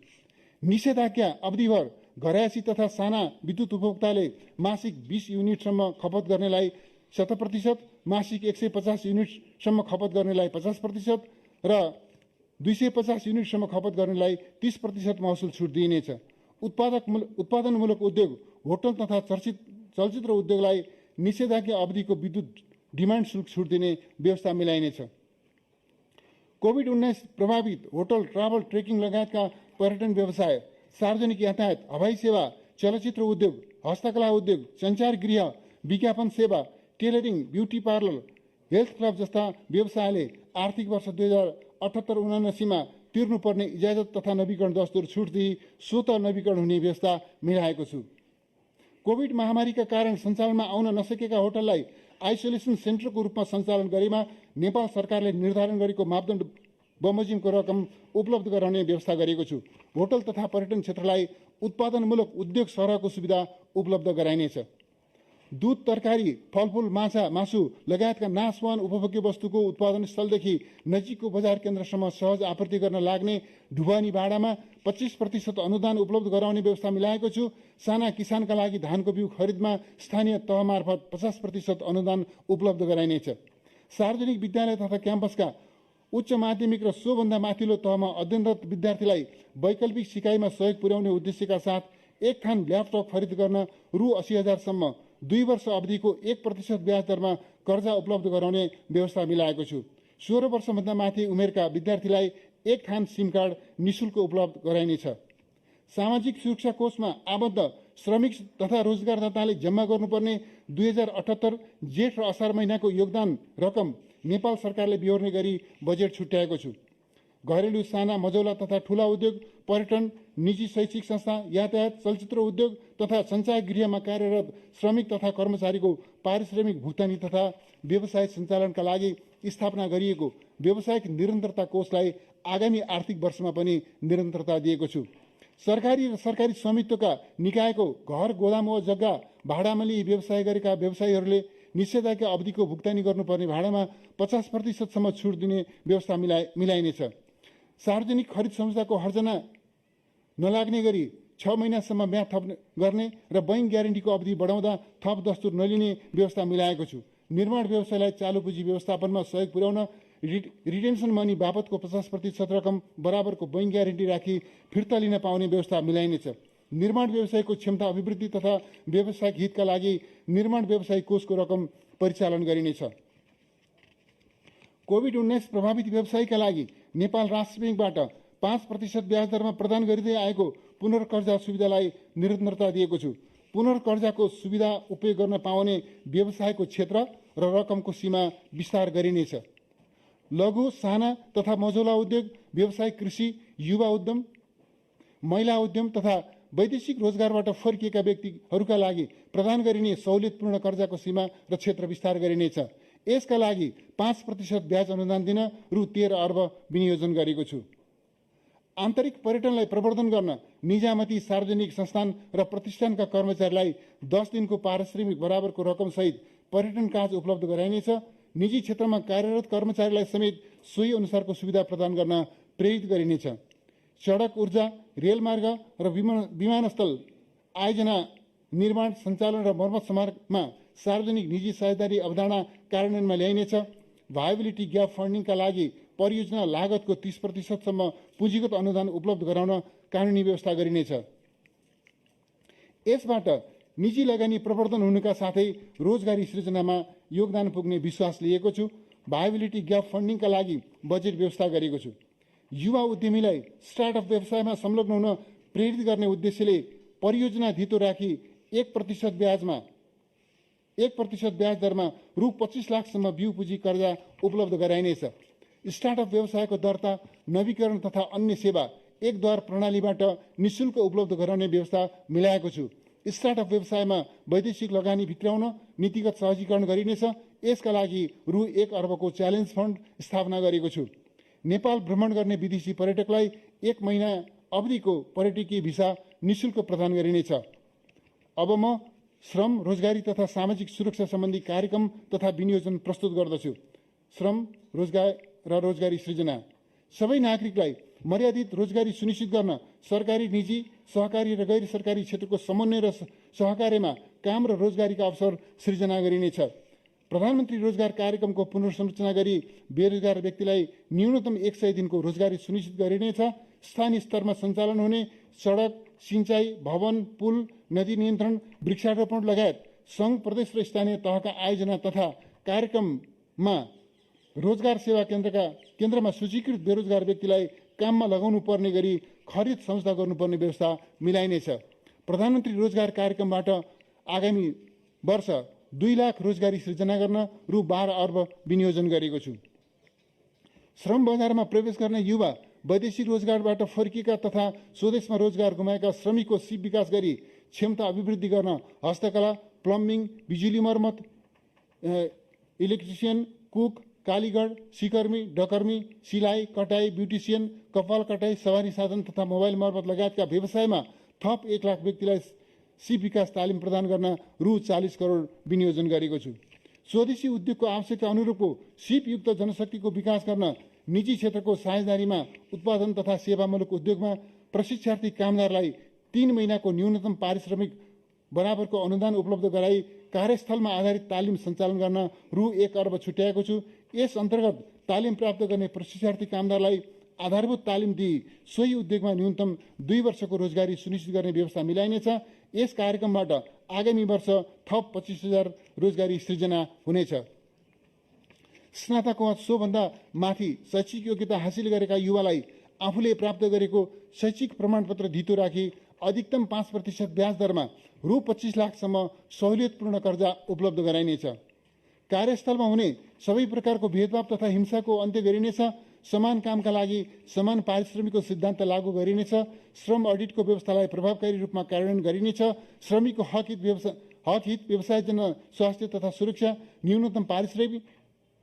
निषेधाज्ञा अवधिभर घरायसी तथा साना विद्युत उपभोक्ताले मासिक 20 युनिटसम्म खपत गर्नेलाई 100%, मासिक 150 युनिटसम्म खपत गर्नेलाई 50% र 250 युनिटसम्म खपत गर्नेलाई 30% महसुल छुट दिइनेछ। उत्पादनमूलक उद्योग, होटल तथा चलचित्र उद्योगलाई निषेधाज्ञा अवधिको विद्युत डिमान्ड शुल्क छुट दिने व्यवस्था मिलाइनेछ। कोभिड-19 प्रभावित होटल, ट्राभल, ट्रेकिङ लगायतका पर्यटन व्यवसाय, सार्वजनिक यातायात, हवाई सेवा, चलचित्र उद्योग, हस्तकला उद्योग, सञ्चार गृह, विज्ञापन सेवा, tailoring, beauty parlour, health club जस्ता व्यवसायले आर्थिक वर्ष 2078-79 मा तिर्नुपर्ने इजाजत तथा नवीकरण दस्तुर छुट दिई स्वत नवीकरण हुने व्यवस्था मिलाएको छु। कोभिड महामारीका कारण सञ्चालनमा आउन नसकेका होटललाई आइसोलेसन सेन्टरको रूपमा सञ्चालन गरेमा नेपाल सरकारले निर्धारण गरेको मापदण्ड बमोजिमको रकम उपलब्ध गराउने व्यवस्था गरेको छु। होटल तथा पर्यटन क्षेत्रलाई उत्पादनमूलक उद्योग सरहको सुविधा उपलब्ध गराइनेछ। दूध, तरकारी, फलफूल, माछा, मासु लगायतका नाशवान उपभोग्य वस्तुको उत्पादन स्थलदेखि नजिकको बजार केन्द्रसम्म सहज आपूर्ति गर्न लाग्ने ढुवानी भाडामा 25% अनुदान उपलब्ध गराउने व्यवस्था मिलाएको छु। साना किसानका लागि धानको बिउ खरिदमा स्थानीय तह मार्फत 50% अनुदान उपलब्ध गराइनेछ। सार्वजनिक विद्यालय तथा क्याम्पसका उच्च माध्यमिक र सोभन्दा माथिल्लो तहमा अध्ययनरत विद्यार्थीलाई वैकल्पिक सिकाइमा सहयोग पुर्याउने उद्देश्यका साथ एक थान ल्यापटप खरिद गर्न रु 80,000 सम्म 2 वर्ष अवधिको 1% ब्याज दरमा कर्जा उपलब्ध गराउने व्यवस्था मिलाएको छु। 16 वर्षभन्दा माथि उमेरका विद्यार्थीलाई एक थान सिम कार्ड निःशुल्क उपलब्ध गराइनेछ। सामाजिक सुरक्षा कोषमा आबद्ध श्रमिक तथा रोजगारदाताले जम्मा गर्नुपर्ने 2078 जेठ र असार महिनाको योगदान रकम नेपाल सरकारले बिहोर्ने गरी बजेट छुट्याएको छु। घरेलु, साना, मझौला तथा ठूला उद्योग, पर्यटन, निजी शैक्षिक संस्था, यातायात, चलचित्र उद्योग तथा सञ्चार गृहमा कार्यरत श्रमिक तथा कर्मचारीको पारिश्रमिक भुक्तानी तथा व्यवसाय सञ्चालनका लागि स्थापना गरिएको व्यावसायिक निरन्तरता कोषलाई आगामी आर्थिक वर्षमा पनि निरन्तरता दिएको छु। सरकारी र सरकारी स्वामित्वका निकायको घर, गोदाम वा जग्गा भाडामा लिई व्यवसाय गरेका व्यवसायीहरूले निषेधाज्ञा अवधिको भुक्तानी गर्नुपर्ने भाडामा 50% सम्म छुट दिने व्यवस्था मिलाइनेछ। सार्वजनिक खरिद संस्थाको हर्जना नलाग्ने गरी 6 महिनासम्म म्याद थप गर्ने र बैंक ग्यारेन्टीको अवधि बढाउँदा थप दस्तुर नलिने व्यवस्था मिलाएको छु। निर्माण व्यवसायलाई चालू पुँजी व्यवस्थापनमा सहयोग पुर्याउन रिटेन्सन मनी बापतको 50% रकम बराबरको बैंक ग्यारेन्टी राखी फिर्ता लिन पाउने व्यवस्था मिलाइनेछ। निर्माण व्यवसायको क्षमता अभिवृद्धि तथा व्यावसायिक हितका लागि निर्माण व्यवसाय कोषको रकम परिचालन गरिनेछ। कोभिड-19 प्रभावित व्यवसायका लागि नेपाल राष्ट्र ब्याङ्कबाट 5% ब्याज दरमा प्रदान गरिँदै आएको पुनर्कर्जा सुविधालाई निरन्तरता दिएको छु। पुनर्कर्जाको सुविधा उपयोग गर्न पाउने व्यवसायको क्षेत्र र रकमको सीमा विस्तार गरिनेछ। लघु, साना तथा मझौला उद्योग, व्यवसाय, कृषि, युवा उद्यम, महिला उद्यम तथा वैदेशिक रोजगारबाट फर्किएका व्यक्तिहरूका लागि प्रदान गरिने सहुलियतपूर्ण कर्जाको सीमा र क्षेत्र विस्तार गरिनेछ। यसका लागि 5% ब्याज अनुदान दिन रु 13 अर्ब विनियोजन गरेको छु। आन्तरिक पर्यटनलाई प्रवर्धन गर्न निजामती सार्वजनिक संस्थान र प्रतिष्ठानका कर्मचारीलाई 10 दिनको पारिश्रमिक बराबरको रकमसहित पर्यटन कार्ड उपलब्ध गराइनेछ। निजी क्षेत्रमा कार्यरत कर्मचारीलाई समेत सोही अनुसारको सुविधा प्रदान गर्न प्रेरित गरिनेछ। सडक, ऊर्जा, रेलमार्ग र विमानस्थल आयोजना, निर्माण, सञ्चालन र मर्मत समारोहमा सार्वजनिक निजी साझेदारी अवधारणा कार्यान्वयनमा ल्याइनेछ। भायबिलिटी ग्याप फन्डिङका लागि परियोजना लागतको 30% सम्म पुँजीगत अनुदान उपलब्ध गराउन कानुनी व्यवस्था गरिनेछ। यसबाट निजी लगानी प्रवर्धन हुनुका साथै रोजगारी सृजनामा योगदान पुग्ने विश्वास लिएको छु। भायबिलिटी ग्याप फन्डिङका लागि बजेट व्यवस्था गरेको छु। युवा उद्यमीलाई स्टार्टअप व्यवसायमा संलग्न हुन प्रेरित गर्ने उद्देश्यले परियोजना धितो राखी 1% ब्याज दरमा रु 25 लाखसम्म बिउ पुँजी कर्जा उपलब्ध गराइनेछ। स्टार्टअप व्यवसायको दर्ता, नवीकरण तथा अन्य सेवा एकद्वार प्रणालीबाट निःशुल्क उपलब्ध गराउने व्यवस्था मिलाएको छु। स्टार्टअप व्यवसायमा वैदेशिक लगानी भित्राउन नीतिगत सहजीकरण गरिनेछ। यसका लागि रु 1 अर्बको च्यालेन्ज फन्ड स्थापना गरेको छु। नेपाल भ्रमण गर्ने विदेशी पर्यटकलाई 1 महिना अवधिको पर्यटकीय भिसा निःशुल्क प्रदान गरिनेछ। अब म श्रम, रोजगारी तथा सामाजिक सुरक्षा सम्बन्धी कार्यक्रम तथा विनियोजन प्रस्तुत गर्दछु। श्रम, रोजगार र रोजगारी सृजना। सबै नागरिकलाई मर्यादित रोजगारी सुनिश्चित गर्न सरकारी, निजी, सहकारी र गैर सरकारी क्षेत्रको समन्वय र सहकार्यमा काम र रोजगारीका अवसर सृजना गरिनेछ। प्रधानमन्त्री रोजगार कार्यक्रमको पुनर्संरचना गरी बेरोजगार व्यक्तिलाई न्यूनतम 100 दिनको रोजगारी सुनिश्चित गरिनेछ। स्थानीय स्तरमा सञ्चालन हुने सडक, सिंचाई, भवन, पुल, नदी नियन्त्रण, वृक्षारोपण लगायत सङ्घ, प्रदेश र स्थानीय तहका आयोजना तथा कार्यक्रममा रोजगार सेवा केन्द्रमा सूचीकृत बेरोजगार व्यक्तिलाई काममा लगाउनु पर्ने गरी खरिद संस्था गर्नुपर्ने व्यवस्था मिलाइनेछ। प्रधानमन्त्री रोजगार कार्यक्रमबाट आगामी वर्ष 2 लाख रोजगारी सृजना गर्न रु 12 अर्ब विनियोजन गरेको छु। श्रम बजारमा प्रवेश गर्ने युवा, वैदेशिक रोजगारबाट फर्किएका तथा स्वदेशमा रोजगार गुमाएका श्रमिकको सिप विकास गरी क्षमता अभिवृद्धि गर्न हस्तकला, प्लम्बिङ, बिजुली मर्मत, इलेक्ट्रिसियन, कुक, कालीगढ, सिकर्मी, डकर्मी, सिलाइ, कटाई, ब्युटिसियन, कपाल कटाई, सवारी साधन तथा मोबाइल मर्मत लगायतका व्यवसायमा थप 1 लाख व्यक्तिलाई सिप विकास तालिम प्रदान गर्न रु 40 करोड विनियोजन गरेको छु। स्वदेशी उद्योगको आवश्यकता अनुरूपको सिपयुक्त जनशक्तिको विकास गर्न निजी क्षेत्रको साझेदारीमा उत्पादन तथा सेवामूलक उद्योगमा प्रशिक्षार्थी कामदारलाई 3 महिनाको न्यूनतम पारिश्रमिक बराबरको अनुदान उपलब्ध गराई कार्यस्थलमा आधारित तालिम सञ्चालन गर्न रु 1 अर्ब छुट्याएको छु। यस अन्तर्गत तालिम प्राप्त गर्ने प्रशिक्षार्थी कामदारलाई आधारभूत तालिम दिई सोही उद्योगमा न्यूनतम 2 वर्षको रोजगारी सुनिश्चित गर्ने व्यवस्था मिलाइनेछ। यस कार्यक्रमबाट आगामी वर्ष थप 25,000 रोजगारी सृजना हुनेछ। स्नातक वा सोभन्दा माथि शैक्षिक योग्यता हासिल गरेका युवालाई आफूले प्राप्त गरेको शैक्षिक प्रमाणपत्र धितो राखी अधिकतम 5% ब्याज दरमा रु 25 लाखसम्म सहुलियतपूर्ण कर्जा उपलब्ध गराइनेछ। कार्यस्थलमा हुने सबै प्रकारको भेदभाव तथा हिंसाको अन्त्य गरिनेछ। समान कामका लागि समान पारिश्रमिकको सिद्धान्त लागू गरिनेछ। श्रम अडिटको व्यवस्थालाई प्रभावकारी रूपमा कार्यान्वयन गरिनेछ। श्रमिकको हक हित व्यवसायजन्य स्वास्थ्य तथा सुरक्षा, न्यूनतम पारिश्रमिक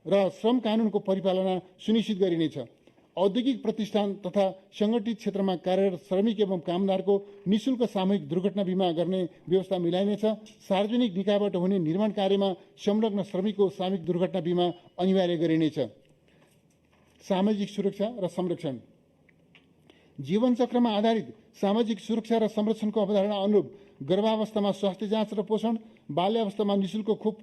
र श्रम कानुनको परिपालना सुनिश्चित गरिनेछ। औद्योगिक प्रतिष्ठान तथा सङ्गठित क्षेत्रमा कार्यरत श्रमिक एवं कामदारको निःशुल्क सामूहिक दुर्घटना बिमा गर्ने व्यवस्था मिलाइनेछ। सार्वजनिक निकायबाट हुने निर्माण कार्यमा संलग्न श्रमिकको सामूहिक दुर्घटना बिमा अनिवार्य गरिनेछ। सामाजिक सुरक्षा र संरक्षण। जीवनचक्रमा आधारित सामाजिक सुरक्षा र संरक्षणको अवधारणा अनुरूप गर्भावस्थामा स्वास्थ्य जाँच र पोषण, बाल्यावस्थामा निःशुल्क खोप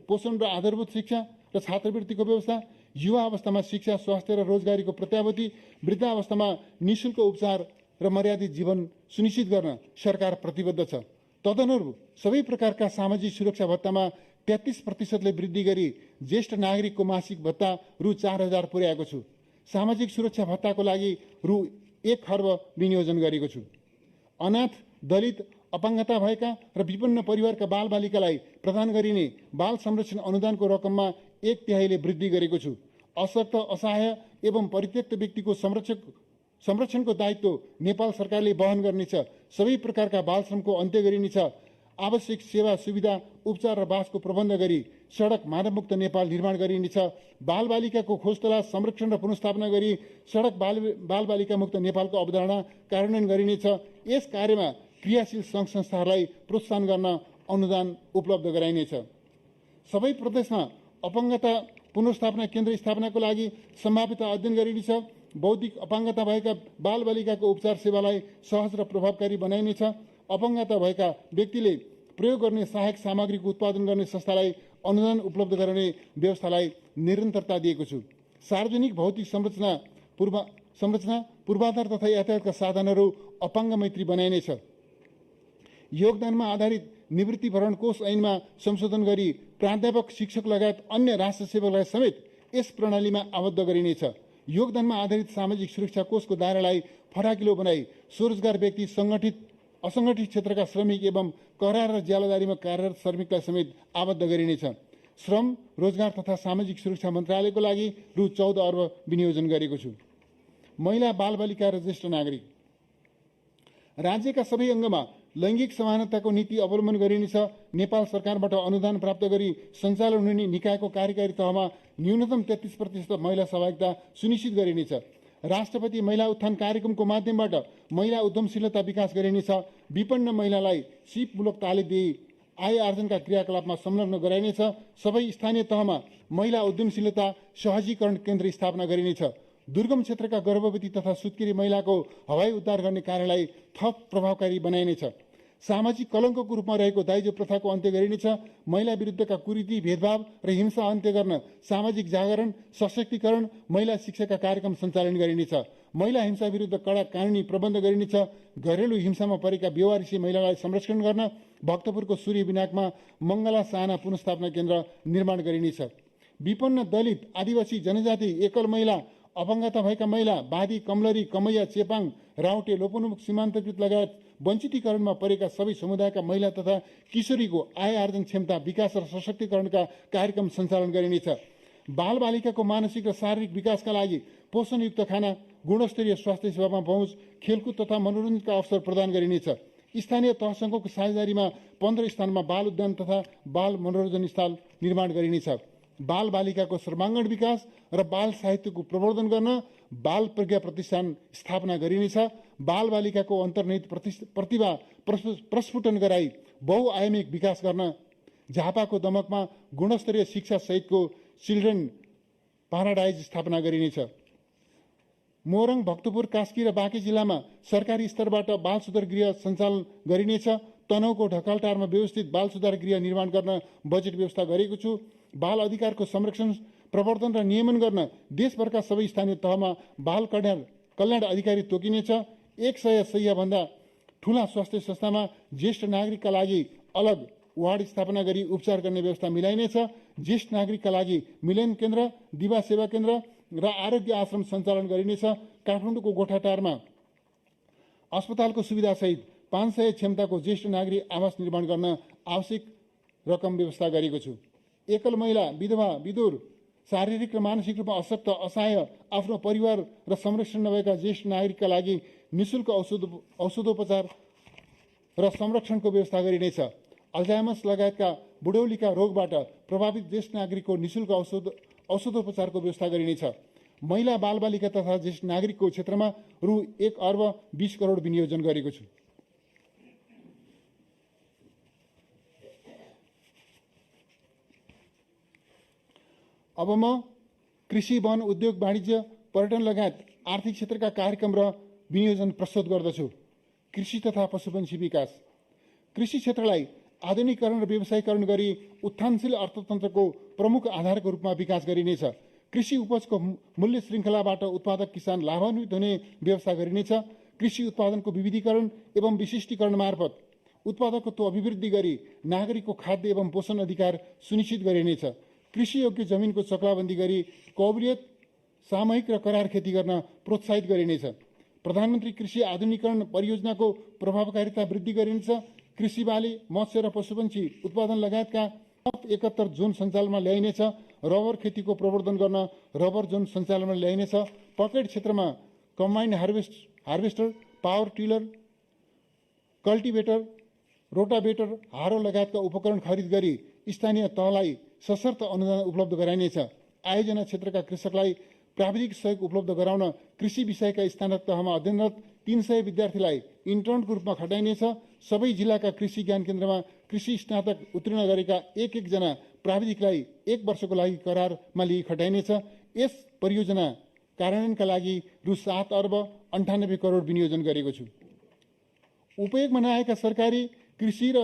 पोषण र आधारभूत शिक्षा र छात्रवृत्तिको व्यवस्था, युवा अवस्थामा शिक्षा, स्वास्थ्य र रोजगारीको प्रत्याभूति, वृद्धावस्थामा निःशुल्क उपचार र मर्यादित जीवन सुनिश्चित गर्न सरकार प्रतिबद्ध छ। तदनुरूप सबै प्रकारका सामाजिक सुरक्षा भत्तामा 33% वृद्धि गरी ज्येष्ठ नागरिकको मासिक भत्ता रु 4,000 पुर्याएको छु। सामाजिक सुरक्षा भत्ताको लागि रु 1 खर्ब विनियोजन गरेको छु। अनाथ, दलित, अपाङ्गता भएका र विपन्न परिवारका बालबालिकालाई प्रदान गरिने बाल संरक्षण अनुदानको रकममा 1/3 वृद्धि गरेको छु। अशक्त, असहाय एवं परित्यक्त व्यक्तिको संरक्षणको दायित्व नेपाल सरकारले वहन गर्नेछ। सबै प्रकारका बालश्रमको अन्त्य गरिनेछ। आवश्यक सेवा सुविधा, उपचार र बासको प्रबन्ध गरी सडक मानवमुक्त नेपाल निर्माण गरिनेछ। बालबालिकाको खोज तलास, संरक्षण र पुनर्स्थापना गरी सडक बालबालिका मुक्त नेपालको अवधारणा कार्यान्वयन गरिनेछ। यस कार्यमा क्रियाशील सङ्घ संस्थाहरूलाई प्रोत्साहन गर्न अनुदान उपलब्ध गराइनेछ। सबै प्रदेशमा अपाङ्गता पुनर्स्थापना केन्द्र स्थापनाको लागि सम्भाव्यता अध्ययन गरिनेछ। बौद्धिक अपाङ्गता भएका बालबालिकाको उपचार सेवालाई सहज र प्रभावकारी बनाइनेछ। अपाङ्गता भएका व्यक्तिले प्रयोग गर्ने सहायक सामग्रीको उत्पादन गर्ने संस्थालाई अनुदान उपलब्ध गराउने व्यवस्थालाई निरन्तरता दिएको छु। सार्वजनिक भौतिक संरचना पूर्वाधार तथा यातायातका साधनहरू अपाङ्ग मैत्री बनाइनेछ। योगदानमा आधारित निवृत्ति भरण कोष ऐनमा संशोधन गरी प्राध्यापक, शिक्षक लगायत अन्य राष्ट्र सेवकलाई समेत यस प्रणालीमा आबद्ध गरिनेछ। योगदानमा आधारित सामाजिक सुरक्षा कोषको दायरालाई फराकिलो बनाई स्वरोजगार व्यक्ति, असङ्गठित क्षेत्रका श्रमिक एवं करार र ज्यालादारीमा कार्यरत श्रमिकलाई समेत आबद्ध गरिनेछ। श्रम, रोजगार तथा सामाजिक सुरक्षा मन्त्रालयको लागि रु 14 अर्ब विनियोजन गरेको छु। महिला, बालबालिका र ज्येष्ठ नागरिक। राज्यका सबै अङ्गमा लैङ्गिक समानताको नीति अवलम्बन गरिनेछ। नेपाल सरकारबाट अनुदान प्राप्त गरी सञ्चालन हुने निकायको कार्यकारी तहमा न्यूनतम 33% महिला सहभागिता सुनिश्चित गरिनेछ। राष्ट्रपति महिला उत्थान कार्यक्रमको माध्यमबाट महिला उद्यमशीलता विकास गरिनेछ। विपन्न महिलालाई सिपमूलक तालिम दिई आय आर्जनका क्रियाकलापमा संलग्न गराइनेछ। सबै स्थानीय तहमा महिला उद्यमशीलता सहजीकरण केन्द्र स्थापना गरिनेछ। दुर्गम क्षेत्रका गर्भवती तथा सुत्केरी महिलाको हवाई उद्धार गर्ने कार्यलाई थप प्रभावकारी बनाइनेछ। सामाजिक कलङ्कको रूपमा रहेको दाइजो प्रथाको अन्त्य गरिनेछ। महिला विरुद्धका कुरीति, भेदभाव र हिंसा अन्त्य गर्न सामाजिक जागरण, सशक्तिकरण, महिला शिक्षाका कार्यक्रम सञ्चालन गरिनेछ। महिला हिंसा विरुद्ध कडा कानुनी प्रबन्ध गरिनेछ। घरेलु हिंसामा परेका बेवारिसी महिलालाई संरक्षण गर्न भक्तपुरको सूर्य विनाकमा मङ्गला साना पुनर्स्थापना केन्द्र निर्माण गरिनेछ। विपन्न, दलित, आदिवासी, जनजाति, एकल महिला, अपाङ्गता भएका महिला, बादी, कमलरी, कमैया, चेपाङ, राउटे, लोपोन्मुख, सीमान्तकृत लगायत वञ्चितीकरणमा परेका सबै समुदायका महिला तथा किशोरीको आय आर्जन क्षमता विकास र सशक्तिकरणका कार्यक्रम सञ्चालन गरिनेछ। बालबालिकाको मानसिक र शारीरिक विकासका लागि पोषणयुक्त खाना, गुणस्तरीय स्वास्थ्य सेवामा पहुँच, खेलकुद तथा मनोरञ्जनका अवसर प्रदान गरिनेछ। स्थानीय तहसँगको साझेदारीमा 15 स्थानमा बाल उद्यान तथा बाल मनोरञ्जन स्थल निर्माण गरिनेछ। बाल बालिकाको सर्वाङ्गीण विकास र बाल साहित्यको प्रवर्धन गर्न बाल प्रज्ञा प्रतिष्ठान स्थापना गरिनेछ। बाल बालिकाको अन्तर्निहित प्रतिभा प्रस्फुटन गराई बहुआयामिक विकास गर्न झापाको दमकमा गुणस्तरीय शिक्षा सहितको चिल्ड्रेन प्याराडाइज स्थापना गरिनेछ। मोरङ, भक्तपुर, कास्की र बाँकी जिल्लामा सरकारी स्तरबाट बाल सुधार गृह सञ्चालन गरिनेछ। तनहुको ढकालटारमा व्यवस्थित बाल सुधार गृह निर्माण गर्न बजेट व्यवस्था गरेको छु। बाल अधिकारको संरक्षण, प्रवर्धन र नियमन गर्न देशभरका सबै स्थानीय तहमा बाल कल्याण अधिकारी तोकिनेछ। 100 शैय्याभन्दा ठूला स्वास्थ्य संस्थामा ज्येष्ठ नागरिकका लागि अलग वार्ड स्थापना गरी उपचार गर्ने व्यवस्था मिलाइनेछ। ज्येष्ठ नागरिकका लागि मिलन केन्द्र, दिवा सेवा केन्द्र र आरोग्य आश्रम सञ्चालन गरिनेछ। काठमाडौँको गोठाटारमा अस्पतालको सुविधासहित 500 क्षमताको ज्येष्ठ नागरिक आवास निर्माण गर्न आवश्यक रकम व्यवस्था गरेको छु। एकल महिला, विधवा, विधुर शारीरिक र मानसिक रूपमा अशक्त, असहाय, आफ्नो परिवार र संरक्षण नभएका ज्येष्ठ नागरिकका लागि निःशुल्क औषधोपचार र संरक्षणको व्यवस्था गरिनेछ। अल्जाइमस लगायतका बुढौलीका रोगबाट प्रभावित ज्येष्ठ नागरिकको निःशुल्क औषधोपचारको व्यवस्था गरिनेछ। महिला, बालबालिका तथा ज्येष्ठ नागरिकको क्षेत्रमा रु 1,20 करोड विनियोजन गरेको छु। अब म कृषि, वन, उद्योग, वाणिज्य, पर्यटन लगायत आर्थिक क्षेत्रका कार्यक्रम र विनियोजन प्रस्तुत गर्दछु। कृषि तथा पशुपन्छी विकास। कृषि क्षेत्रलाई आधुनिकीकरण र व्यवसायीकरण गरी उत्थानशील अर्थतन्त्रको प्रमुख आधारको रूपमा विकास गरिनेछ। कृषि उपजको मूल्य श्रृङ्खलाबाट उत्पादक किसान लाभान्वित हुने व्यवस्था गरिनेछ। कृषि उत्पादनको विविधीकरण एवं विशिष्टीकरण मार्फत उत्पादकत्व अभिवृद्धि गरी नागरिकको खाद्य एवं पोषण अधिकार सुनिश्चित गरिनेछ। कृषि योग्य जमिनको चक्राबन्दी गरी कौबलियत, सामूहिक र करार खेती गर्न प्रोत्साहित गरिनेछ। प्रधानमन्त्री कृषि आधुनिकीकरण परियोजनाको प्रभावकारिता वृद्धि गरिनेछ। कृषि, बाली, मत्स्य र पशुपन्छी उत्पादन लगायतका 71 जोन सञ्चालनमा ल्याइनेछ। रबर खेतीको प्रवर्धन गर्न रबर जोन सञ्चालनमा ल्याइनेछ। पकेट क्षेत्रमा कम्बाइन्ड हार्भेस्टर, पावर टिलर, कल्टिभेटर, रोटाभेटर, हारो लगायतका उपकरण खरिद गरी स्थानीय तहलाई सशर्त अनुदान उपलब्ध गराइनेछ। आयोजना क्षेत्रका कृषकलाई प्राविधिक सहयोग उपलब्ध गराउन कृषि विषयका स्नातक तहमा अध्ययनरत 300 विद्यार्थीलाई इन्टर्नको रूपमा खटाइनेछ। सबै जिल्लाका कृषि ज्ञान केन्द्रमा कृषि स्नातक उत्तीर्ण गरेका एक जना प्राविधिकलाई 1 वर्षको लागि करारमा लिई खटाइनेछ। यस परियोजना कार्यान्वयनका लागि रु 7,98 करोड विनियोजन गरेको छु। उपयोगमा नआएका सरकारी कृषि र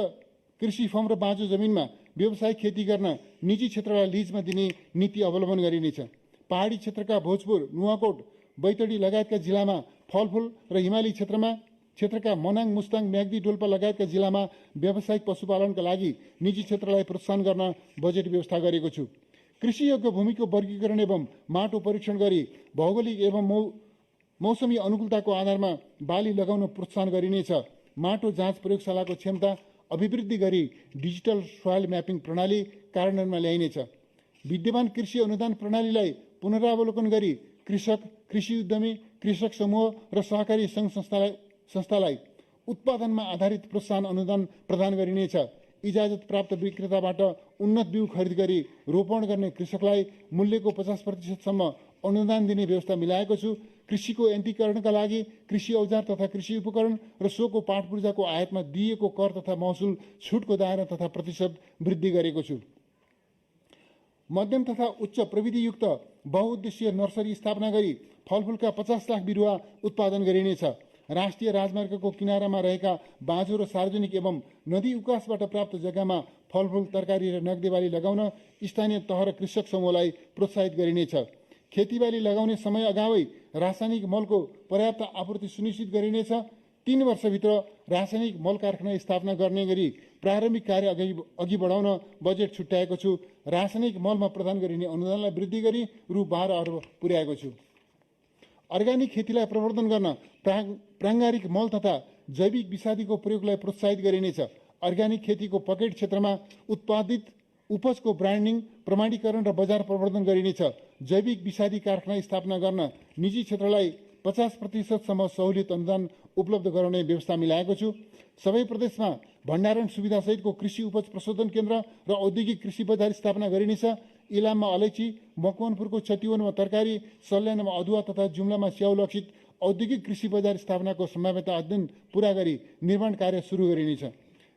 कृषि फर्म र बाँझो जमिनमा व्यावसायिक खेती गर्न निजी क्षेत्रलाई लिजमा दिने नीति अवलम्बन गरिनेछ। पहाडी क्षेत्रका भोजपुर, नुवाकोट, बैतडी लगायतका जिल्लामा फलफुल र हिमाली क्षेत्रका मनाङ, मुस्ताङ, म्याग्दी, डोल्पा लगायतका जिल्लामा व्यावसायिक पशुपालनका लागि निजी क्षेत्रलाई प्रोत्साहन गर्न बजेट व्यवस्था गरेको छु। कृषि योग्य भूमिको वर्गीकरण एवं माटो परीक्षण गरी भौगोलिक एवं मौसमी अनुकूलताको आधारमा बाली लगाउन प्रोत्साहन गरिनेछ। माटो जाँच प्रयोगशालाको क्षमता अभिवृद्धि गरी डिजिटल सोइल म्यापिङ प्रणाली कार्यान्वयनमा ल्याइनेछ। विद्यमान कृषि अनुदान प्रणालीलाई पुनरावलोकन गरी कृषक, कृषि उद्यमी, कृषक समूह र सहकारी सङ्घ संस्थालाई उत्पादनमा आधारित प्रोत्साहन अनुदान प्रदान गरिनेछ। इजाजत प्राप्त विक्रेताबाट उन्नत बिउ खरिद गरी रोपण गर्ने कृषकलाई मूल्यको 50% अनुदान दिने व्यवस्था मिलाएको छु। कृषिको यन्त्रीकरणका लागि कृषि औजार तथा कृषि उपकरण र सोको पाटपूर्जाको आयातमा दिइएको कर तथा महसुल छुटको दायरा तथा प्रतिशत वृद्धि गरेको छु। मध्यम तथा उच्च प्रविधियुक्त बहुउद्देश्यीय नर्सरी स्थापना गरी फलफुलका 50 लाख बिरुवा उत्पादन गरिनेछ। राष्ट्रिय राजमार्गको किनारामा रहेका बाँझो र सार्वजनिक एवं नदी उकासबाट प्राप्त जग्गामा फलफुल, तरकारी र नगदेबाली लगाउन स्थानीय तह र कृषक समूहलाई प्रोत्साहित गरिनेछ। खेतीबाली लगाउने समय अगावै रासायनिक मलको पर्याप्त आपूर्ति सुनिश्चित गरिनेछ। 3 वर्षभित्र रासायनिक मल कारखाना स्थापना गर्ने गरी प्रारम्भिक कार्य अघि बढाउन बजेट छुट्याएको छु। रासायनिक मलमा प्रदान गरिने अनुदानलाई वृद्धि गरी रु 12 अर्ब पुर्याएको छु। अर्ग्यानिक खेतीलाई प्रवर्धन गर्न प्राङ्गारिक मल तथा जैविक विषादीको प्रयोगलाई प्रोत्साहित गरिनेछ। अर्ग्यानिक खेतीको पकेट क्षेत्रमा उत्पादित उपजको ब्रान्डिङ, प्रमाणीकरण र बजार प्रवर्धन गरिनेछ। जैविक विषादी कारखाना स्थापना गर्न निजी क्षेत्रलाई 50% सहुलियत अनुदान उपलब्ध गराउने व्यवस्था मिलाएको छु। सबै प्रदेशमा भण्डारण सुविधासहितको कृषि उपज प्रशोधन केन्द्र र औद्योगिक कृषि बजार स्थापना गरिनेछ। इलाममा अलैँची, मकवानपुरको छतिवनमा तरकारी, सल्यानमा अदुवा तथा जुम्लामा स्याउ लक्षित औद्योगिक कृषि बजार स्थापनाको सम्भाव्यता अध्ययन पूरा गरी निर्माण कार्य सुरु गरिनेछ।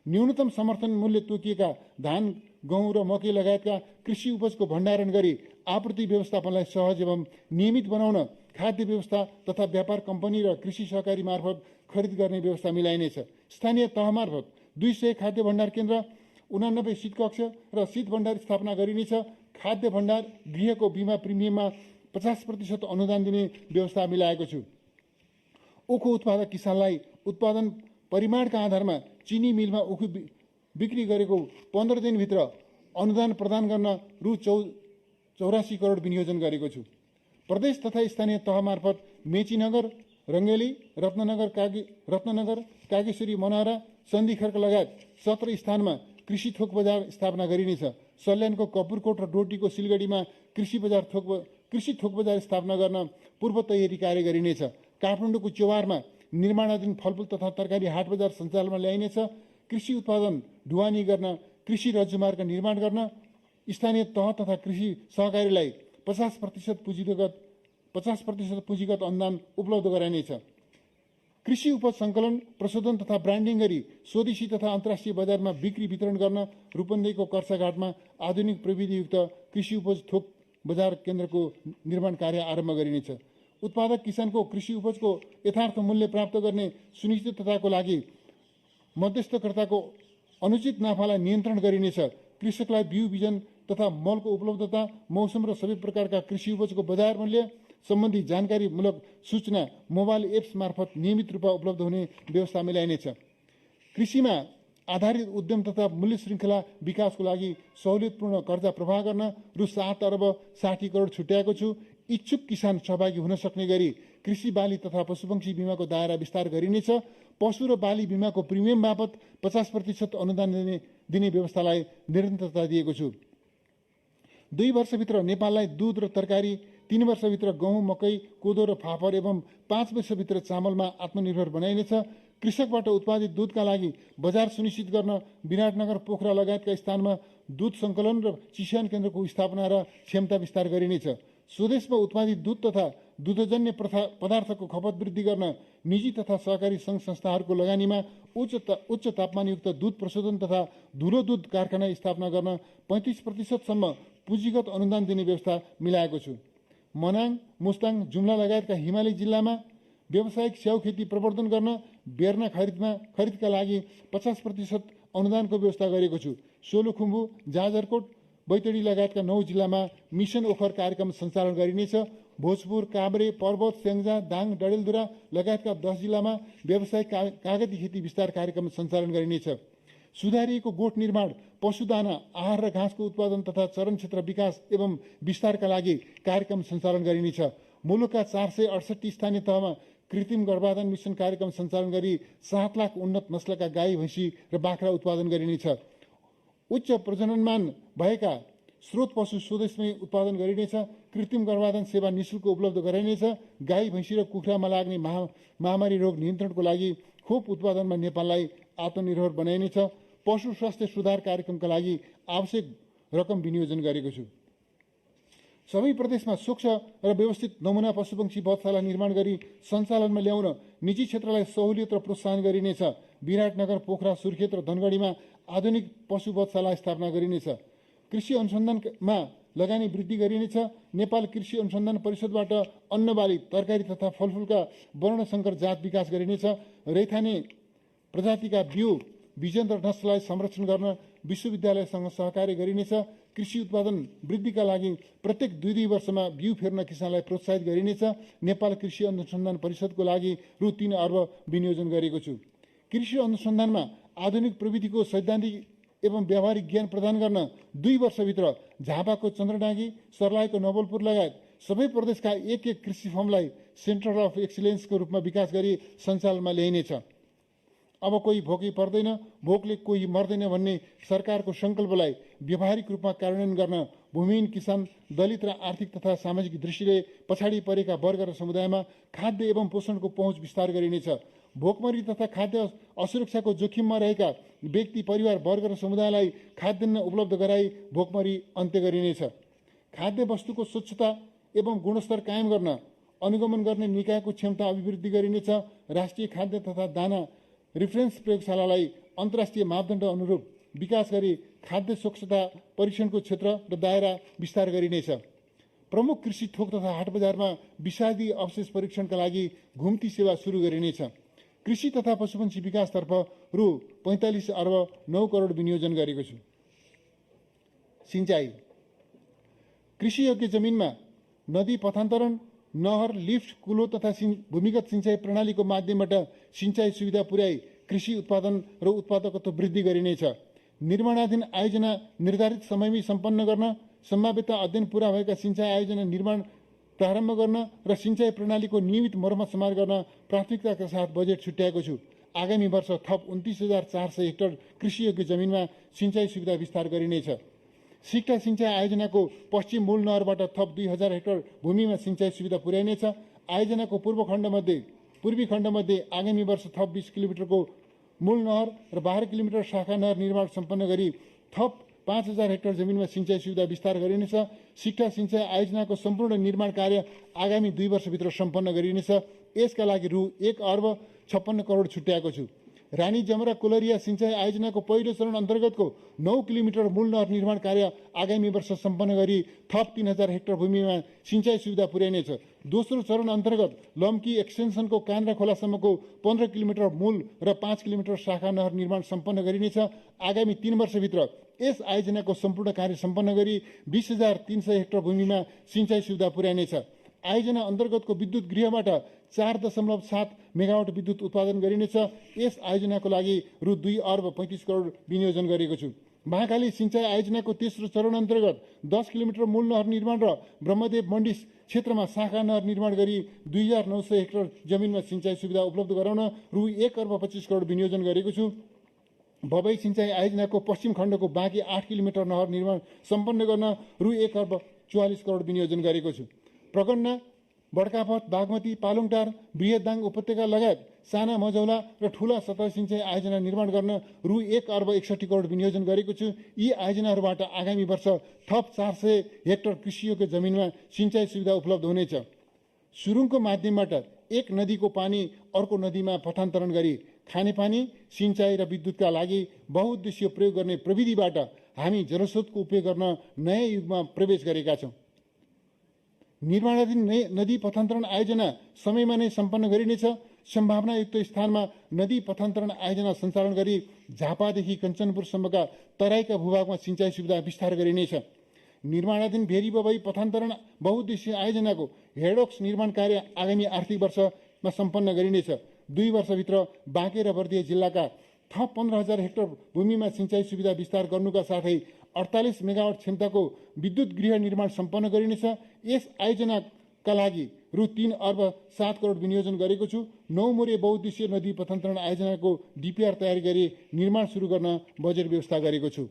न्यूनतम समर्थन मूल्य तोकिएका धान, गहुँ र मकै लगायतका कृषि उपजको भण्डारण गरी आपूर्ति व्यवस्थापनलाई सहज एवं नियमित बनाउन खाद्य व्यवस्था तथा व्यापार कम्पनी र कृषि सहकारी मार्फत खरिद गर्ने व्यवस्था मिलाइनेछ। स्थानीय तह मार्फत 200 खाद्य भण्डार केन्द्र, 89 शीत कक्ष र शीत भण्डार स्थापना गरिनेछ। खाद्य भण्डार गृहको बिमा प्रिमियममा 50% अनुदान दिने व्यवस्था मिलाएको छु। उखु उत्पादक किसानलाई उत्पादन परिमाणका आधारमा चिनी मिलमा उखु बिक्री गरेको 15 दिनभित्र अनुदान प्रदान गर्न रु 84 करोड विनियोजन गरेको छु। प्रदेश तथा स्थानीय तह मार्फत मेचीनगर, रङ्गेली, रत्ननगर, कागेश्वरी, मनहरा, सन्धिखर्क लगायत 17 स्थानमा कृषि थोक बजार स्थापना गरिनेछ। सल्यानको कपुरकोट र डोटीको सिलगढीमा कृषि थोक बजार स्थापना गर्न पूर्व तयारी कार्य गरिनेछ। काठमाडौँको चौहारमा निर्माणाधीन फलफूल तथा तरकारी हाट बजार सञ्चालनमा ल्याइनेछ। कृषि उत्पादन ढुवानी गर्न, कृषि रज्जुमार्ग निर्माण गर्न स्थानीय तह तथा कृषि सहकारीलाई 50% पुँजीगत अनुदान उपलब्ध गराइनेछ। कृषि उपज सङ्कलन, प्रशोधन तथा ब्रान्डिङ गरी स्वदेशी तथा अन्तर्राष्ट्रिय बजारमा बिक्री वितरण गर्न रूपन्देहीको कर्साघाटमा आधुनिक प्रविधियुक्त कृषि उपज थोक बजार केन्द्रको निर्माण कार्य आरम्भ गरिनेछ। उत्पादक किसानको कृषि उपजको यथार्थ मूल्य प्राप्त गर्ने सुनिश्चितताको लागि मध्यस्थकर्ताको अनुचित नाफालाई नियन्त्रण गरिनेछ। कृषकलाई बिउ बिजन तथा मलको उपलब्धता, मौसम र सबै प्रकारका कृषि उपजको बजार मूल्य सम्बन्धी जानकारीमूलक सूचना मोबाइल एप्स मार्फत नियमित रूपमा उपलब्ध हुने व्यवस्था मिलाइनेछ। कृषिमा आधारित उद्यम तथा मूल्य श्रृङ्खला विकासको लागि सहुलियतपूर्ण कर्जा प्रवाह गर्न रु 7 अर्ब 60 करोड छुट्याएको छु। इच्छुक किसान सहभागी हुन सक्ने गरी कृषि बाली तथा पशुपक्षी बिमाको दायरा विस्तार गरिनेछ। पशु र बाली बिमाको प्रिमियम बापत 50% अनुदान दिने व्यवस्थालाई निरन्तरता दिएको छु। 2 वर्षभित्र नेपाललाई दूध र तरकारी, 3 वर्षभित्र गहुँ, मकै, कोदो र फापर एवं 5 वर्षभित्र चामलमा आत्मनिर्भर बनाइनेछ। कृषकबाट उत्पादित दूधका लागि बजार सुनिश्चित गर्न विराटनगर, पोखरा लगायतका स्थानमा दूध सङ्कलन र चिस्यान केन्द्रको स्थापना र क्षमता विस्तार गरिनेछ। स्वदेशमा उत्पादित दूध तथा दूधजन्य पदार्थको खपत वृद्धि गर्न निजी तथा सहकारी सङ्घ संस्थाहरूको लगानीमा उच्च तापमानयुक्त दूध प्रशोधन तथा धुलो दूध कारखाना स्थापना गर्न 35% सम्म पुँजीगत अनुदान दिने व्यवस्था मिलाएको छु। मनाङ, मुस्ताङ, जुम्ला लगायतका हिमाली जिल्लामा व्यावसायिक स्याउ खेती प्रवर्धन गर्न बेर्ना खरिदका लागि 50% अनुदानको व्यवस्था गरेको छु। सोलुखुम्बु, जाजरकोट, बैतडी लगायतका 9 जिल्लामा मिसन ओखर कार्यक्रम सञ्चालन गरिनेछ। भोजपुर, काभ्रे, पर्वत, स्याङ्जा, दाङ, डडेलधुरा लगायतका 10 जिल्लामा व्यावसायिक कागती खेती विस्तार कार्यक्रम सञ्चालन गरिनेछ। सुधारिएको गोठ निर्माण, पशुदाना, आहार र घाँसको उत्पादन तथा चरण क्षेत्र विकास एवं विस्तारका लागि कार्यक्रम सञ्चालन गरिनेछ। मुलुकका 468 स्थानीय तहमा कृत्रिम गर्भाधान मिसन कार्यक्रम सञ्चालन गरी 7 लाख उन्नत नस्लका गाई, भैँसी र बाख्रा उत्पादन गरिनेछ। उच्च प्रजननमान भएका स्रोत पशु स्वदेशमै उत्पादन गरिनेछ। कृत्रिम गर्भाधान सेवा निःशुल्क उपलब्ध गराइनेछ। गाई, भैँसी र कुखुरामा लाग्ने महामारी रोग नियन्त्रणको लागि खोप उत्पादनमा नेपाललाई आत्मनिर्भर बनाइनेछ। पशु स्वास्थ्य सुधार कार्यक्रमका लागि आवश्यक रकम विनियोजन गरेको छु। सबै प्रदेशमा स्वच्छ र व्यवस्थित नमुना पशुपक्षी वधशाला निर्माण गरी सञ्चालनमा ल्याउन निजी क्षेत्रलाई सहुलियत र प्रोत्साहन गरिनेछ। विराटनगर, पोखरा, सुर्खेत र धनगढीमा आधुनिक पशु वधशाला स्थापना गरिनेछ। कृषि अनुसन्धानमा लगानी वृद्धि गरिनेछ। नेपाल कृषि अनुसन्धान परिषदबाट अन्नबाली, तरकारी तथा फलफूलका वर्णशंकर जात विकास गरिनेछ। रैथाने प्रजातिका बिउ बिजन र नस्ललाई संरक्षण गर्न विश्वविद्यालयसँग सहकार्य गरिनेछ। कृषि उत्पादन वृद्धिका लागि प्रत्येक 2 वर्षमा बिउ फेर्न किसानलाई प्रोत्साहित गरिनेछ। नेपाल कृषि अनुसन्धान परिषदको लागि रु 3 अर्ब विनियोजन गरेको छु। कृषि अनुसन्धानमा आधुनिक प्रविधिको सैद्धान्तिक एवं व्यावहारिक ज्ञान प्रदान गर्न 2 वर्षभित्र झापाको चन्द्रडाँगी, सर्लाहीको नवलपुर लगायत सबै प्रदेशका एक कृषि फर्मलाई सेन्टर अफ एक्सिलेन्सको रूपमा विकास गरी सञ्चालनमा ल्याइनेछ। अब कोही भोकै पर्दैन, भोकले कोही मर्दैन भन्ने सरकारको सङ्कल्पलाई व्यावहारिक रूपमा कार्यान्वयन गर्न भूमिहीन किसान, दलित र आर्थिक तथा सामाजिक दृष्टिले पछाडि परेका वर्ग र समुदायमा खाद्य एवं पोषणको पहुँच विस्तार गरिनेछ। भोकमरी तथा खाद्य असुरक्षाको जोखिममा रहेका व्यक्ति, परिवार, वर्ग र समुदायलाई खाद्यान्न उपलब्ध गराई भोकमरी अन्त्य गरिनेछ। खाद्य वस्तुको स्वच्छता एवं गुणस्तर कायम गर्न अनुगमन गर्ने निकायको क्षमता अभिवृद्धि गरिनेछ। राष्ट्रिय खाद्य तथा दाना रिफरेन्स प्रयोगशालालाई अन्तर्राष्ट्रिय मापदण्ड अनुरूप विकास गरी खाद्य स्वच्छता परीक्षणको क्षेत्र र दायरा विस्तार गरिनेछ। प्रमुख कृषि थोक तथा हाट बजारमा विषादी अवशेष परीक्षणका लागि घुम्ती सेवा सुरु गरिनेछ। कृषि तथा पशुपक्षी विकासतर्फ रु 45 अर्ब 9 करोड विनियोजन गरेको छु। सिंचाई, कृषियोग्य जमिनमा नदी पथान्तरण, नहर, लिफ्ट, कुलो तथा भूमिगत सिंचाई प्रणालीको माध्यमबाट सिंचाई सुविधा पुर्याई कृषि उत्पादन र उत्पादकत्व वृद्धि गरिनेछ। निर्माणाधीन आयोजना निर्धारित समयमै सम्पन्न गर्न, सम्भाव्यता अध्ययन पूरा भएका सिंचाई आयोजना निर्माण प्रारम्भ गर्न र सिंचाई प्रणालीको नियमित मर्मत समार गर्न प्राथमिकताका साथ बजेट छुट्याएको छु। आगामी वर्ष थप 29,400 हेक्टर कृषियोग्य जमिनमा सिंचाई सुविधा विस्तार गरिनेछ। सिक्टा सिंचाई आयोजनाको पश्चिम मूल नहरबाट थप 2000 हेक्टर भूमिमा सिंचाई सुविधा पुर्याइनेछ। आयोजनाको पूर्वी खण्डमध्ये आगामी वर्ष थप 20 किलोमिटरको मूल नहर र 12 किलोमिटर शाखा नहर निर्माण सम्पन्न गरी थप 5000 हेक्टर जमिनमा सिंचाई सुविधा विस्तार गरिनेछ। सिक्टा सिंचाई आयोजनाको सम्पूर्ण निर्माण कार्य आगामी 2 वर्षभित्र सम्पन्न गरिनेछ। यसका लागि रु 1 अर्ब 56 करोड छुट्याएको छु। रानी जमरा कोलरिया सिंचाई आयोजनाको पहिलो चरण अन्तर्गतको 9 किलोमिटर मूल नहर निर्माण कार्य आगामी वर्ष सम्पन्न गरी थप 3000 हेक्टर भूमिमा सिंचाई सुविधा पुर्याइनेछ। दोस्रो चरण अन्तर्गत लम्की एक्सटेन्सनको कान्द्रा खोलासम्मको 15 किलोमिटर मूल र 5 किलोमिटर शाखा नहर निर्माण सम्पन्न गरिनेछ। आगामी 3 वर्षभित्र यस आयोजनाको सम्पूर्ण कार्य सम्पन्न गरी 20,300 हेक्टर भूमिमा सिंचाई सुविधा पुर्याइनेछ। आयोजना अन्तर्गतको विद्युत गृहबाट 4.7 मेगावाट विद्युत उत्पादन गरिनेछ। यस आयोजनाको लागि रु 2 अर्ब 35 करोड विनियोजन गरेको छु। महाकाली सिंचाई आयोजनाको तेस्रो चरण अन्तर्गत 10 किलोमिटर मूल नहर निर्माण र ब्रह्मदेव मण्डिस क्षेत्रमा शाखा नहर निर्माण गरी 2900 हेक्टर जमिनमा सिंचाई सुविधा उपलब्ध गराउन रु 1 अर्ब 25 करोड विनियोजन गरेको छु। बबई सिंचाई आयोजनाको पश्चिम खण्डको बाँकी 8 किलोमिटर नहर निर्माण सम्पन्न गर्न रु 1 अर्ब 44 करोड विनियोजन गरेको छु। प्रगन्ना, बड्कापथ, बागमती, पालुङटार, बृहदाङ उपत्यका लगायत साना मझौला र ठूला सतह सिंचाई आयोजना निर्माण गर्न रु 1 अर्ब 61 करोड विनियोजन गरेको छु। यी आयोजनाहरूबाट आगामी वर्ष थप 400 हेक्टर कृषियोग्य जमिनमा सिंचाई सुविधा उपलब्ध हुनेछ। सुरुङको माध्यमबाट एक नदीको पानी अर्को नदीमा पठान्तरण गरी खानेपानी, सिंचाई र विद्युतका लागि बहुउद्देश्य प्रयोग गर्ने प्रविधिबाट हामी जलस्रोतको उपयोग गर्न नयाँ युगमा प्रवेश गरेका छौँ। निर्माणाधीन नदी पथान्तरण आयोजना समयमा नै सम्पन्न गरिनेछ। सम्भावनायुक्त स्थानमा नदी पथान्तरण आयोजना सञ्चालन गरी झापादेखि कञ्चनपुरसम्मका तराईका भूभागमा सिंचाई सुविधा विस्तार गरिनेछ। निर्माणाधीन भेरी बबई पथान्तरण बहुउद्देश्य आयोजनाको हेडवर्क्स निर्माण कार्य आगामी आर्थिक वर्षमा सम्पन्न गरिनेछ। 2 वर्षभित्र बाँके र बर्दिया जिल्लाका थप 15,000 हेक्टर भूमिमा सिंचाई सुविधा विस्तार गर्नुका साथै 48 मेगावाट क्षमताको विद्युत गृह निर्माण सम्पन्न गरिनेछ। यस आयोजनाका लागि रु 3 अर्ब 7 करोड विनियोजन गरेको छु। 9 मोरे बहुउद्देश्य नदी पथान्तरण आयोजनाको डिपिआर तयारी गरी निर्माण सुरु गर्न बजेट व्यवस्था गरेको छु।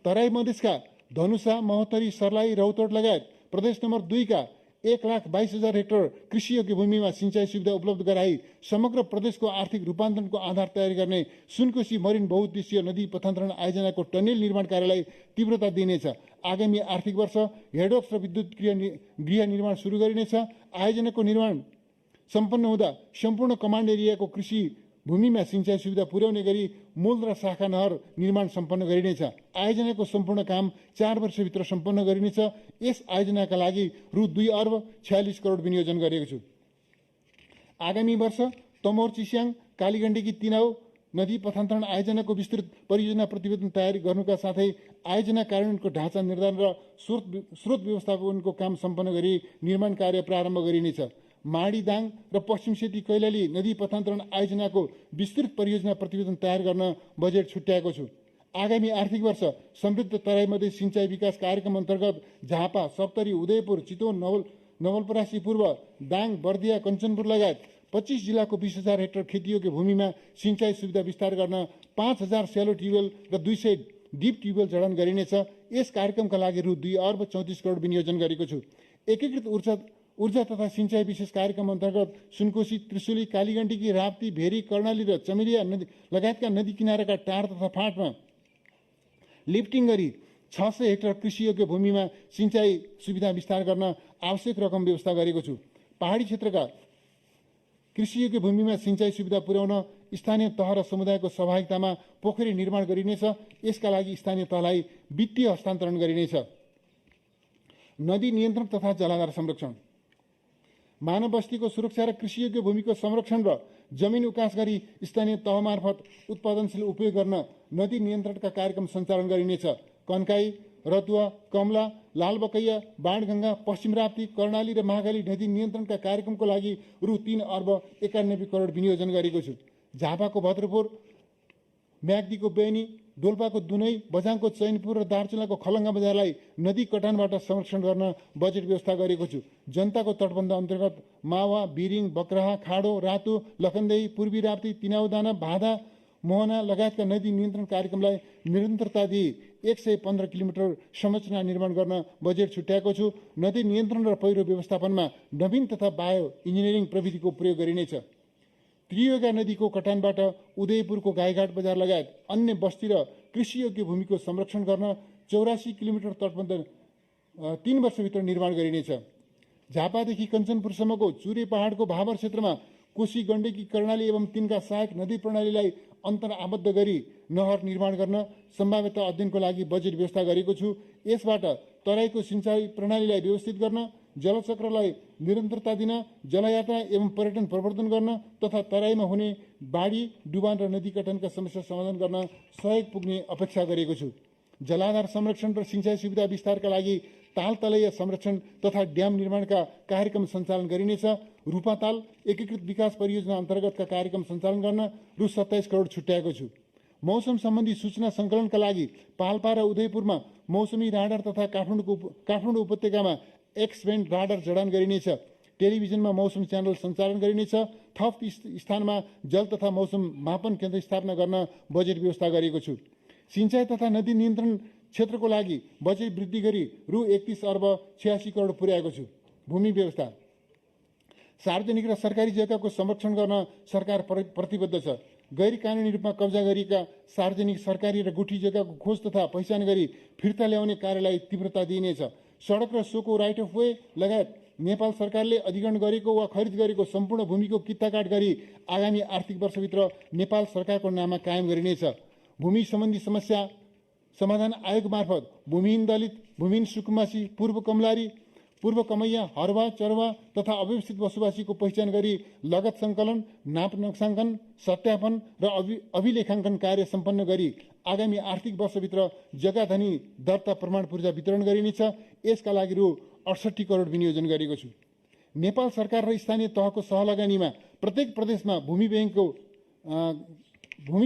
तराई मधेसका धनुषा, महोत्तरी, सर्लाही, रौतहट लगायत प्रदेश नम्बर 2 का 1,22,000 हेक्टर कृषियोग्य भूमिमा सिंचाई सुविधा उपलब्ध गराई समग्र प्रदेशको आर्थिक रूपान्तरणको आधार तयारी गर्ने सुनकोशी मरिन बहुउद्देश्य नदी पथान्तरण आयोजनाको टनेल निर्माण कार्यलाई तीव्रता दिइनेछ। आगामी आर्थिक वर्ष हेडवर्क्स र विद्युत गृह निर्माण सुरु गरिनेछ। आयोजनाको निर्माण सम्पन्न हुँदा सम्पूर्ण कमान्ड एरियाको कृषि भूमिमा सिंचाई सुविधा पुर्याउने गरी मूल र शाखा नहर निर्माण सम्पन्न गरिनेछ। आयोजनाको सम्पूर्ण काम 4 वर्षभित्र सम्पन्न गरिनेछ। यस आयोजनाका लागि रु 2 अर्ब 46 करोड विनियोजन गरेको छु। आगामी वर्ष तमोर, चिस्याङ, कालीगण्डकी तिनाउ नदी पथान्तरण आयोजनाको विस्तृत परियोजना प्रतिवेदन तयारी गर्नुका साथै आयोजना कार्यान्वयनको ढाँचा निर्धारण र स्रोत व्यवस्थापनको काम सम्पन्न गरी निर्माण कार्य प्रारम्भ गरिनेछ। माडी, दाङ र पश्चिम सेती कैलाली नदी पथान्तरण आयोजनाको विस्तृत परियोजना प्रतिवेदन तयार गर्न बजेट छुट्याएको छु। आगामी आर्थिक वर्ष समृद्ध तराई मधेस सिंचाई विकास कार्यक्रम अन्तर्गत झापा, सप्तरी, उदयपुर, चितवन, नवलपरासी पूर्व, दाङ, बर्दिया, कञ्चनपुर लगायत 25 जिल्लाको 20,000 हेक्टर खेतीयोग्य भूमिमा सिंचाई सुविधा विस्तार गर्न 5,000 स्यालो ट्युबवेल र 200 डिप ट्युबवेल जडान गरिनेछ। यस कार्यक्रमका लागि रु 2 अर्ब 34 करोड विनियोजन गरेको छु। एकीकृत ऊर्जा तथा सिंचाई विशेष कार्यक्रम अन्तर्गत सुनकोशी, त्रिशुली, कालीगण्डकी, राप्ती, भेरी, कर्णाली र चमेलिया लगायतका नदी किनाराका टार तथा फाँटमा लिफ्टिङ गरी 600 हेक्टर कृषियोग्य भूमिमा सिंचाई सुविधा विस्तार गर्न आवश्यक रकम व्यवस्था गरेको छु। पहाडी क्षेत्रका कृषियोग्य भूमिमा सिंचाई सुविधा पुर्याउन स्थानीय तह र समुदायको सहभागितामा पोखरी निर्माण गरिनेछ। यसका लागि स्थानीय तहलाई वित्तीय हस्तान्तरण गरिनेछ। नदी नियन्त्रण तथा जलाधार संरक्षण, मानव बस्तीको सुरक्षा र कृषियोग्य भूमिको संरक्षण र जमिन उकास गरी स्थानीय तह मार्फत उत्पादनशील उपयोग गर्न नदी नियन्त्रणका कार्यक्रम सञ्चालन गरिनेछ। कन्काई, रतुवा, कमला, लालबकैया, बाणगंगा, पश्चिम राप्ती, कर्णाली र महाकाली नदी नियन्त्रणका कार्यक्रमको लागि रु 3 अर्ब 91 करोड विनियोजन गरेको छु। झापाको भद्रपुर, म्याग्दीको बेनी, डोल्पाको दुनै, बझाङको चैनपुर र दार्चुलाको खलङ्गा बजारलाई नदी कटानबाट संरक्षण गर्न बजेट व्यवस्था गरेको छु। जनताको तटबन्ध अन्तर्गत मावा, बिरिङ, बक्राहा, खाडो, रातो, लखनदेही, पूर्वी राप्ती, तिनाउदाना, भादा, मोहना लगायतका नदी नियन्त्रण कार्यक्रमलाई निरन्तरता दिई 115 किलोमिटर संरचना निर्माण गर्न बजेट छुट्याएको छु। नदी नियन्त्रण र पहिरो व्यवस्थापनमा नवीन तथा बायो इन्जिनियरिङ प्रविधिको प्रयोग गरिनेछ। त्रियुगा नदीको कटानबाट उदयपुरको गाईघाट बजार लगायत अन्य बस्ती र कृषियोग्य भूमिको संरक्षण गर्न 84 किलोमिटर तटबन्ध 3 वर्षभित्र निर्माण गरिनेछ। झापादेखि कञ्चनपुरसम्मको चुरे पहाडको भावर क्षेत्रमा कोशी गण्डकी कर्णाली एवं तिनका सहायक नदी प्रणालीलाई अन्तर आबद्ध गरी नहर निर्माण गर्न सम्भाव्यता अध्ययनको लागि बजेट व्यवस्था गरेको छु। यसबाट तराईको सिंचाई प्रणालीलाई व्यवस्थित गर्न, जलचक्रलाई निरन्तरता दिन, जलयात्रा एवं पर्यटन प्रवर्धन गर्न तथा तराईमा हुने बाढी, डुबान र नदी कटानका समस्या समाधान गर्न सहयोग पुग्ने अपेक्षा गरेको छु। जलाधार संरक्षण र सिंचाई सुविधा विस्तारका लागि ताल तलैया संरक्षण तथा ड्याम निर्माणका कार्यक्रम सञ्चालन गरिनेछ। रूपाताल एकीकृत विकास परियोजना अन्तर्गतका कार्यक्रम सञ्चालन गर्न रु 27 करोड छुट्याएको छु। मौसम सम्बन्धी सूचना सङ्कलनका लागि पाल्पा र उदयपुरमा मौसमी राडार तथा काठमाडौँ उपत्यकामा एक्स ब्यान्ड राडार जडान गरिनेछ। टेलिभिजनमा मौसम च्यानल सञ्चालन गरिनेछ। थप स्थानमा जल तथा मौसम मापन केन्द्र स्थापना गर्न बजेट व्यवस्था गरेको छु। सिंचाई तथा नदी नियन्त्रण क्षेत्रको लागि बजेट वृद्धि गरी रु 31 अर्ब 86 करोड पुर्याएको छु। भूमि व्यवस्था सार्वजनिक र सरकारी जग्गाको संरक्षण गर्न सरकार प्रतिबद्ध छ। गैर कानुनी रूपमा कब्जा गरिएका सार्वजनिक, सरकारी र गुठी जग्गाको खोज तथा पहिचान गरी फिर्ता ल्याउने कार्यलाई तीव्रता दिइनेछ। सडक र सोको राइट अफ वे लगायत नेपाल सरकारले अधिग्रहण गरेको वा खरिद गरेको सम्पूर्ण भूमिको कित्ताकाट गरी आगामी आर्थिक वर्षभित्र नेपाल सरकारको नाममा कायम गरिनेछ। भूमि सम्बन्धी समस्या समाधान आयोग मार्फत भूमिहीन दलित, भूमिहीन सुकुम्बासी, पूर्व कमलारी, पूर्व कमैया, हरवा, चरवा तथा अव्यवस्थित बसोबासीको पहिचान गरी लगत सङ्कलन, नाप नक्साङ्कन, सत्यापन र अभिलेखाङ्कन कार्य सम्पन्न गरी आगामी आर्थिक वर्षभित्र जग्गा धनी दर्ता प्रमाण पूर्जा वितरण गरिनेछ। यसका लागि रु 68 करोड विनियोजन गरेको छु। नेपाल सरकार र स्थानीय तहको सहलगानीमा प्रत्येक प्रदेशमा भूमि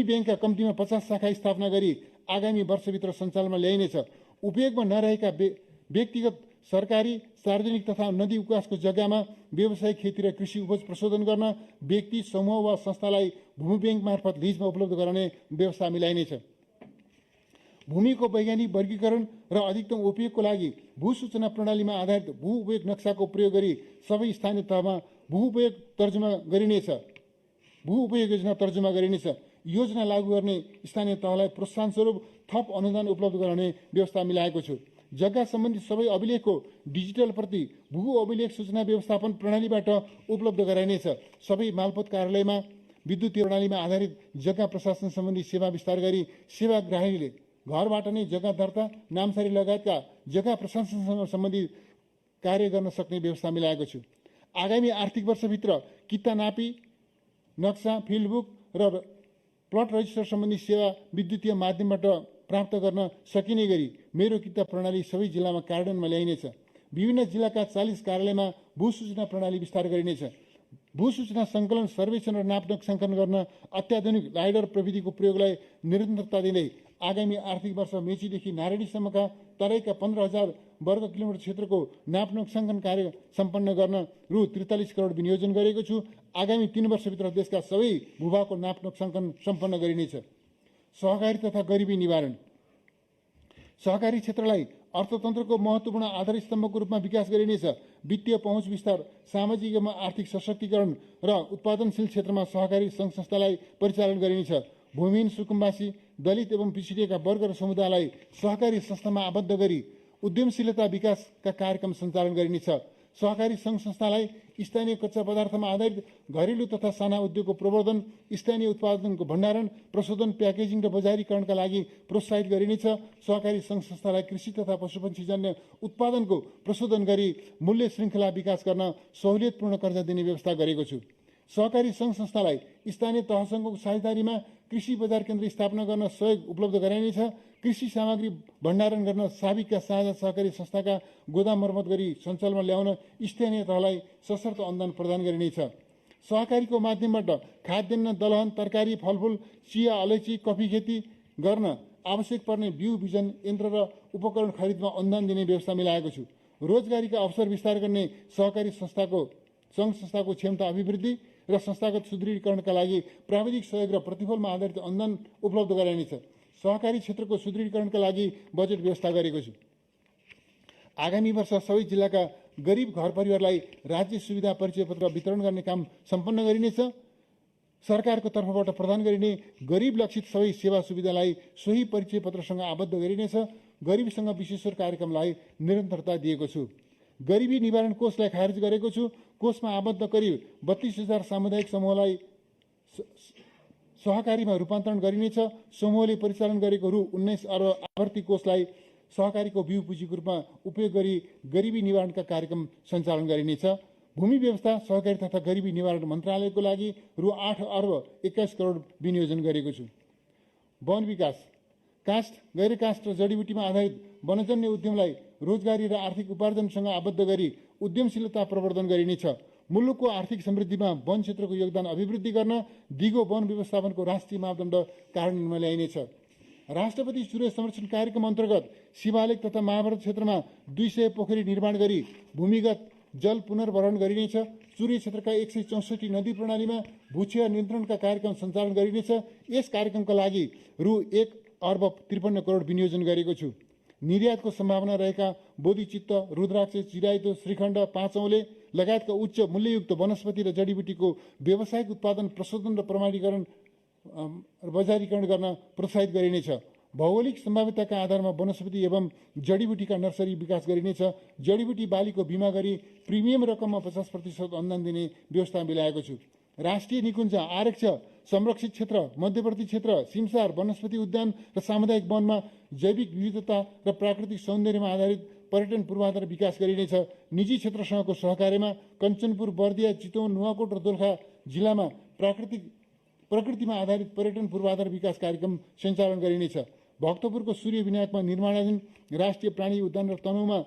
ब्याङ्कका कम्तीमा 50 शाखा स्थापना गरी आगामी वर्षभित्र सञ्चालनमा ल्याइनेछ। उपयोगमा नरहेका व्यक्तिगत, सरकारी, सार्वजनिक तथा नदी उकासको जग्गामा व्यावसायिक खेती र कृषि उपज प्रशोधन गर्न व्यक्ति, समूह वा संस्थालाई भूमि ब्याङ्क मार्फत लिजमा उपलब्ध गराउने व्यवस्था मिलाइनेछ। भूमिको वैज्ञानिक वर्गीकरण र अधिकतम उपयोगको लागि भू सूचना प्रणालीमा आधारित भू उपयोग नक्साको प्रयोग गरी सबै स्थानीय तहमा भू उपयोग योजना तर्जुमा गरिनेछ। योजना लागू गर्ने स्थानीय तहलाई प्रोत्साहन स्वरूप थप अनुदान उपलब्ध गराउने व्यवस्था मिलाएको छु। जग्गा सम्बन्धी सबै अभिलेखको डिजिटल प्रति भू अभिलेख सूचना व्यवस्थापन प्रणालीबाट उपलब्ध गराइनेछ। सबै मालपोत कार्यालयमा विद्युतीय प्रणालीमा आधारित जग्गा प्रशासन सम्बन्धी सेवा विस्तार गरी सेवाग्राहीले घरबाट नै जग्गा दर्ता, नामसारी लगायतका जग्गा प्रशासन सम्बन्धी कार्य गर्न सक्ने व्यवस्था मिलाएको छु। आगामी आर्थिक वर्षभित्र कित्ता नापी, नक्सा, फिल्डबुक र प्लट रजिस्टर सम्बन्धी सेवा विद्युतीय माध्यमबाट प्राप्त गर्न सकिने गरी मेरो कित्ता प्रणाली सबै जिल्लामा कार्यान्वयनमा ल्याइनेछ। विभिन्न जिल्लाका 40 कार्यालयमा भू सूचना प्रणाली विस्तार गरिनेछ। भू सूचना सङ्कलन, सर्वेक्षण र नाप नक्साङ्कन गर्न अत्याधुनिक लाइडर प्रविधिको प्रयोगलाई निरन्तरता दिँदै आगामी आर्थिक वर्ष मेचीदेखि नारायणीसम्मका तराईका 15,000 वर्ग किलोमिटर क्षेत्रको नाप नक्साङ्कन कार्य सम्पन्न गर्न रु 43 करोड विनियोजन गरेको छु। आगामी 3 वर्षभित्र देशका सबै भूभागको नाप नक्साङ्कन सम्पन्न गरिनेछ। सहकारी तथा गरिबी निवारण सहकारी क्षेत्रलाई अर्थतन्त्रको महत्त्वपूर्ण आधारस्तम्भको रूपमा विकास गरिनेछ। वित्तीय पहुँच विस्तार, सामाजिक एवं आर्थिक सशक्तिकरण र उत्पादनशील क्षेत्रमा सहकारी सङ्घ संस्थालाई परिचालन गरिनेछ। भूमिहीन, सुकुम्बासी, दलित एवं पिछडिएका वर्ग र समुदायलाई सहकारी संस्थामा आबद्ध गरी उद्यमशीलता विकासका कार्यक्रम सञ्चालन गरिनेछ। सहकारी सङ्घ संस्थालाई स्थानीय कच्चा पदार्थमा आधारित घरेलु तथा साना उद्योगको प्रवर्धन, स्थानीय उत्पादनको भण्डारण, प्रशोधन, प्याकेजिङ र बजारीकरणका लागि प्रोत्साहित गरिनेछ। सहकारी सङ्घ संस्थालाई कृषि तथा पशुपक्षीजन्य उत्पादनको प्रशोधन गरी मूल्य श्रृङ्खला विकास गर्न सहुलियतपूर्ण कर्जा दिने व्यवस्था गरेको छु। सहकारी सङ्घ संस्थालाई स्थानीय तहसँगको साझेदारीमा कृषि बजार केन्द्र स्थापना गर्न सहयोग उपलब्ध गराइनेछ। कृषि सामग्री भण्डारण गर्न साबिकका साझा सहकारी संस्थाका गोदाम मर्मत गरी सञ्चालनमा ल्याउन स्थानीय तहलाई सशर्त अनुदान प्रदान गरिनेछ। सहकारीको माध्यमबाट खाद्यान्न, दलहन, तरकारी, फलफुल, चिया, अलैँची, कफी खेती गर्न आवश्यक पर्ने बिउ, बिजन, यन्त्र र उपकरण खरिदमा अनुदान दिने व्यवस्था मिलाएको छु। रोजगारीका अवसर विस्तार गर्ने सहकारी सङ्घ संस्थाको क्षमता अभिवृद्धि र संस्थागत सुदृढीकरणका लागि प्राविधिक सहयोग र प्रतिफलमा आधारित अनुदान उपलब्ध गराइनेछ। सहकारी क्षेत्रको सुदृढीकरणका लागि बजेट व्यवस्था गरेको छु। आगामी वर्ष सबै जिल्लाका गरिब घर परिवारलाई राज्य सुविधा परिचय पत्र वितरण गर्ने काम सम्पन्न गरिनेछ। सरकारको तर्फबाट प्रदान गरिने गरिब लक्षित सबै सेवा सुविधालाई सोही परिचय पत्रसँग आबद्ध गरिनेछ। गरिबीसँग विश्वेश्वर कार्यक्रमलाई निरन्तरता दिएको छु। गरिबी निवारण कोषलाई खारेज गरेको छु। कोषमा आबद्ध करिब 32,000 सामुदायिक समूहलाई सहकारीमा रूपान्तरण गरिनेछ। समूहले परिचालन गरेको रु 19 अर्ब आवर्ती कोषलाई सहकारीको बिउ पुँजीको रूपमा उपयोग गरी गरिबी निवारणका कार्यक्रम सञ्चालन गरिनेछ। भूमि व्यवस्था, सहकारी तथा गरिबी निवारण मन्त्रालयको लागि रु 8 अर्ब 21 करोड विनियोजन गरेको छु। वन विकास, काष्ठ, गैर काष्ठ र जडीबुटीमा आधारित वनजन्य उद्यमलाई रोजगारी र आर्थिक उपार्जनसँग आबद्ध गरी उद्यमशीलता प्रवर्धन गरिनेछ। मुलुकको आर्थिक समृद्धिमा वन क्षेत्रको योगदान अभिवृद्धि गर्न दिगो वन व्यवस्थापनको राष्ट्रिय मापदण्ड कार्यान्वयनमा ल्याइनेछ। राष्ट्रपति सूर्य संरक्षण कार्यक्रम अन्तर्गत शिवालिक तथा महाभारत क्षेत्रमा 200 पोखरी निर्माण गरी भूमिगत जल पुनर्भरण गरिनेछ। सूर्य क्षेत्रका 164 नदी प्रणालीमा भूक्षय नियन्त्रणका कार्यक्रम सञ्चालन गरिनेछ। यस कार्यक्रमका लागि रु 1 अर्ब 53 करोड विनियोजन गरेको छु। निर्यातको सम्भावना रहेका बोधिचित्त, रुद्राक्ष, चिराइतो, श्रीखण्ड, पाँचौले लगायतका उच्च मूल्ययुक्त वनस्पति र जडीबुटीको व्यावसायिक उत्पादन, प्रशोधन र प्रमाणीकरण बजारीकरण गर्न प्रोत्साहित गरिनेछ। भौगोलिक सम्भाव्यताका आधारमा वनस्पति एवं जडीबुटीका नर्सरी विकास गरिनेछ। जडीबुटी बालीको बिमा गरी प्रिमियम रकममा 50% अनुदान दिने व्यवस्था मिलाएको छु। राष्ट्रिय निकुञ्ज, आरक्ष, संरक्षित क्षेत्र, मध्यवर्ती क्षेत्र, सिमसार, वनस्पति उद्यान र सामुदायिक वनमा जैविक विविधता र प्राकृतिक सौन्दर्यमा आधारित पर्यटन पूर्वाधार विकास गरिनेछ। निजी क्षेत्रसँगको सहकार्यमा कञ्चनपुर, बर्दिया, चितवन, नुवाकोट र दोलखा जिल्लामा प्रकृतिमा आधारित पर्यटन पूर्वाधार विकास कार्यक्रम सञ्चालन गरिनेछ। भक्तपुरको सूर्य विनायकमा निर्माणाधीन राष्ट्रिय प्राणी उद्यान र तनहुमा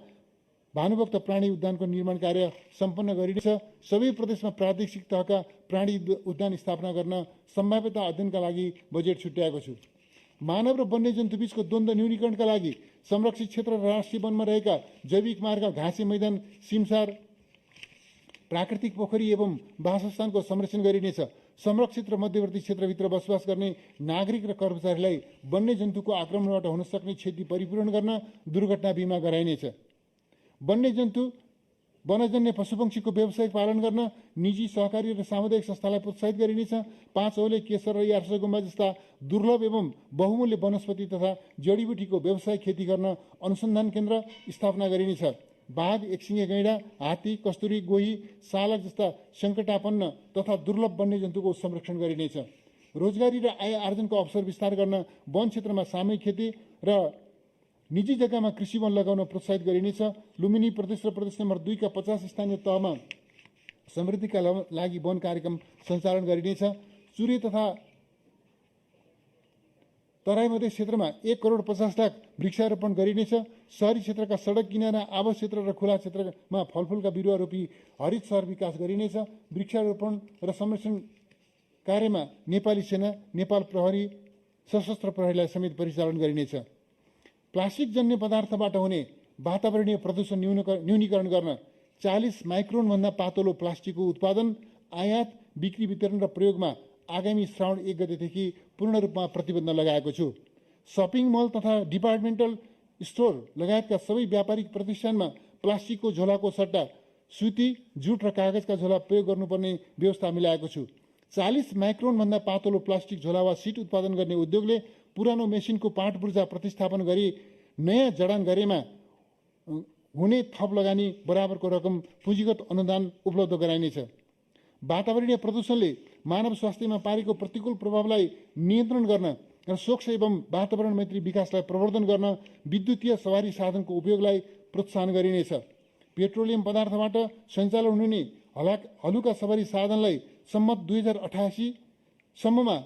भानुभक्त प्राणी उद्यानको निर्माण कार्य सम्पन्न गरिनेछ। सबै प्रदेशमा प्रादेशिक तहका प्राणी उद्यान स्थापना गर्न सम्भाव्यता अध्ययनका लागि बजेट छुट्याएको छु। मानव र वन्यजन्तु बीचको द्वन्द्व न्यूनीकरणका लागि संरक्षित क्षेत्र र राष्ट्रिय वनमा रहेका जैविक मार्ग, घाँसे मैदान, सिमसार, प्राकृतिक पोखरी एवं वासस्थानको संरक्षण गरिनेछ। संरक्षित र मध्यवर्ती क्षेत्रभित्र बसोबास गर्ने नागरिक र कर्मचारीलाई वन्यजन्तुको आक्रमणबाट हुन सक्ने क्षति परिपूरण गर्न दुर्घटना बिमा गराइनेछ। वन्यजन्तु वनजन्य पशुपक्षीको व्यावसायिक पालन गर्न निजी, सहकारी र सामुदायिक संस्थालाई प्रोत्साहित गरिनेछ। पाँचौले, केसर र यार्सगुम्बा जस्ता दुर्लभ एवं बहुमूल्य वनस्पति तथा जडीबुटीको व्यावसायिक खेती गर्न अनुसन्धान केन्द्र स्थापना गरिनेछ। बाघ, एकसिङे गैंडा, हात्ती, कस्तुरी, गोही, सालक जस्ता सङ्कटापन्न तथा दुर्लभ वन्यजन्तुको संरक्षण गरिनेछ। रोजगारी र आय आर्जनको अवसर विस्तार गर्न वन क्षेत्रमा सामूहिक खेती र निजी जग्गामा कृषि वन लगाउन प्रोत्साहित गरिनेछ। लुम्बिनी प्रदेश र प्रदेश नम्बर 2 का 50 स्थानीय तहमा समृद्धिका लागि वन कार्यक्रम सञ्चालन गरिनेछ। सूर्य तथा तराई मधेस क्षेत्रमा 1 करोड 50 लाख वृक्षारोपण गरिनेछ। शहरी क्षेत्रका सडक किनारा, आवास क्षेत्र र खुला क्षेत्रमा फलफुलका बिरुवा रोपी हरित सहर विकास गरिनेछ। वृक्षारोपण र संरक्षण कार्यमा नेपाली सेना, नेपाल प्रहरी, सशस्त्र प्रहरीलाई समेत परिचालन गरिनेछ। प्लास्टिक जन्य पदार्थबाट हुने वातावरणीय प्रदूषण न्यूनीकरण गर्न 40 माइक्रोनभन्दा पातलो प्लास्टिकको उत्पादन, आयात, बिक्री, वितरण र प्रयोगमा आगामी श्रावण 1 गतेदेखि पूर्ण रूपमा प्रतिबन्ध लगाएको छु। सपिङ मल तथा डिपार्टमेन्टल स्टोर लगायतका सबै व्यापारिक प्रतिष्ठानमा प्लास्टिकको झोलाको सट्टा सुती, जुट र कागजका झोला प्रयोग गर्नुपर्ने व्यवस्था मिलाएको छु। 40 माइक्रोनभन्दा पातलो प्लास्टिक झोला वा सिट उत्पादन गर्ने उद्योगले पुरानो मेसिनको पाट पूर्जा प्रतिस्थापन गरी नयाँ जडान गरेमा हुने थप लगानी बराबरको रकम पुँजीगत अनुदान उपलब्ध गराइनेछ। वातावरणीय प्रदूषणले मानव स्वास्थ्यमा पारेको प्रतिकूल प्रभावलाई नियन्त्रण गर्न र स्वच्छ एवं वातावरण मैत्री विकासलाई प्रवर्धन गर्न विद्युतीय सवारी साधनको उपयोगलाई प्रोत्साहन गरिनेछ। पेट्रोलियम पदार्थबाट सञ्चालन हुने हलुका सवारी साधनलाई सम्मत 2088 सम्ममा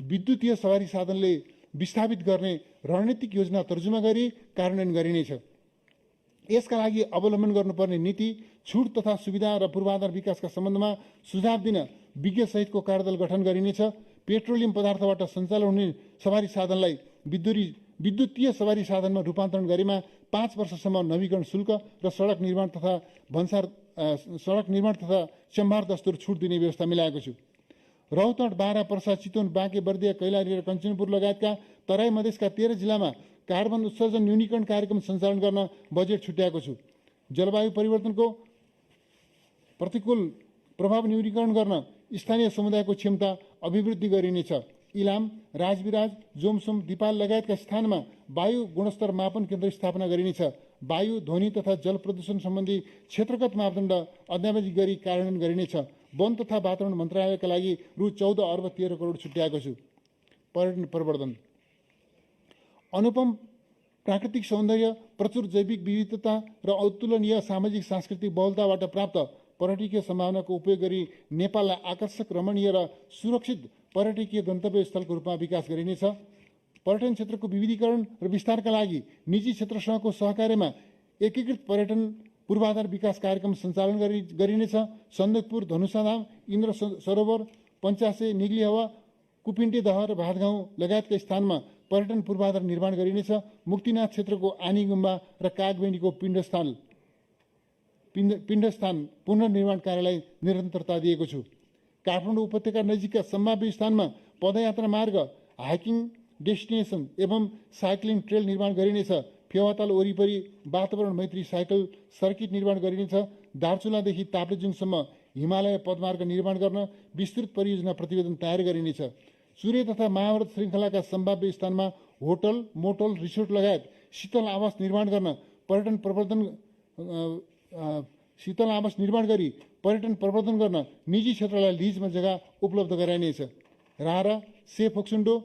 विद्युतीय सवारी साधनले विस्थापित गर्ने रणनीतिक योजना तर्जुमा गरी कार्यान्वयन गरिनेछ। यसका लागि अवलम्बन गर्नुपर्ने नीति, छुट तथा सुविधा र पूर्वाधार विकासका सम्बन्धमा सुझाव दिन विज्ञ सहितको कार्यदल गठन गरिनेछ। पेट्रोलियम पदार्थबाट सञ्चालन हुने सवारी साधनलाई विद्युतीय सवारी साधनमा रूपान्तरण गरेमा 5 वर्षसम्म नवीकरण शुल्क र सडक निर्माण तथा सम्भार दस्तुर छुट दिने व्यवस्था मिलाएको छु। रौतहट, बारा, पर्सा, चितवन, बाँके, बर्दिया, कैलाली र कञ्चनपुर लगायतका तराई मधेसका 13 जिल्लामा कार्बन उत्सर्जन न्यूनीकरण कार्यक्रम सञ्चालन गर्न बजेट छुट्याएको छु। जलवायु परिवर्तनको प्रतिकूल प्रभाव न्यूनीकरण गर्न स्थानीय समुदायको क्षमता अभिवृद्धि गरिनेछ। इलाम, राजविराज, जोमसोम, दिपाल लगायतका स्थानमा वायु गुणस्तर मापन केन्द्र स्थापना गरिनेछ। वायु, ध्वनि तथा जल प्रदूषण सम्बन्धी क्षेत्रगत मापदण्ड अद्यावधि गरी कार्यान्वयन गरिनेछ। वन तथा वातावरण मन्त्रालयका लागि रु 14 अर्ब 13 करोड छुट्याएको छु। पर्यटन प्रवर्धन, अनुपम प्राकृतिक सौन्दर्य, प्रचुर जैविक विविधता र अतुलनीय सामाजिक सांस्कृतिक बहुलताबाट प्राप्त पर्यटकीय सम्भावनाको उपयोग गरी नेपाललाई आकर्षक, रमणीय र सुरक्षित पर्यटकीय गन्तव्य स्थलको रूपमा विकास गरिनेछ। पर्यटन क्षेत्रको विविधीकरण र विस्तारका लागि निजी क्षेत्रसँगको सहकार्यमा एकीकृत पर्यटन पूर्वाधार विकास कार्यक्रम सञ्चालन गरिनेछ। सन्दकपुर, धनुषाधाम, इन्द्र सरोवर, पञ्चासे, निग्ली हावा, कुपिन्टे दह र भातगाउँ लगायतका स्थानमा पर्यटन पूर्वाधार निर्माण गरिनेछ। मुक्तिनाथ क्षेत्रको आनी गुम्बा र कागबेनीको पिण्डस्थान पुनर्निर्माण कार्यलाई निरन्तरता दिएको छु। काठमाडौँ उपत्यका नजिकका सम्भाव्य स्थानमा पदयात्रा मार्ग, हाइकिङ डेस्टिनेसन एवं साइक्लिङ ट्रेल निर्माण गरिनेछ। फेवाताल वरिपरि वातावरण मैत्री साइकल सर्किट निर्माण गरिनेछ। दार्चुलादेखि ताप्लेजुङसम्म हिमालय पदमार्ग निर्माण गर्न विस्तृत परियोजना प्रतिवेदन तयार गरिनेछ। सूर्य तथा महाभारत श्रृङ्खलाका सम्भाव्य स्थानमा होटल, मोटल, रिसोर्ट लगायत शीतल आवास निर्माण गरी पर्यटन प्रवर्धन गर्न निजी क्षेत्रलाई लिजमा जग्गा उपलब्ध गराइनेछ। राहरा, सेफ ओक्सुन्डो,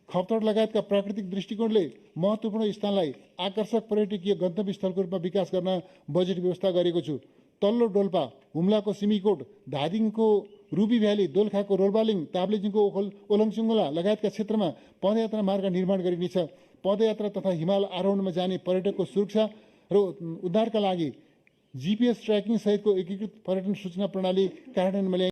खप्तड लगायतका प्राकृतिक दृष्टिकोणले महत्त्वपूर्ण स्थानलाई आकर्षक पर्यटकीय गन्तव्य स्थलको रूपमा विकास गर्न बजेट व्यवस्था गरेको छु। तल्लो डोल्पा, हुम्लाको सिमीकोट, धादिङको रुबी भ्याली, दोलखाको रोल्बालिङ, ताप्लेजुङको ओलङचुङ्गोला लगायतका क्षेत्रमा पदयात्रा मार्ग निर्माण गरिनेछ। पदयात्रा तथा हिमाल आरोहणमा जाने पर्यटकको सुरक्षा र उद्धारका लागि GPS ट्र्याकिङ सहितको एकीकृत पर्यटन सूचना प्रणाली कार्यान्वयनमा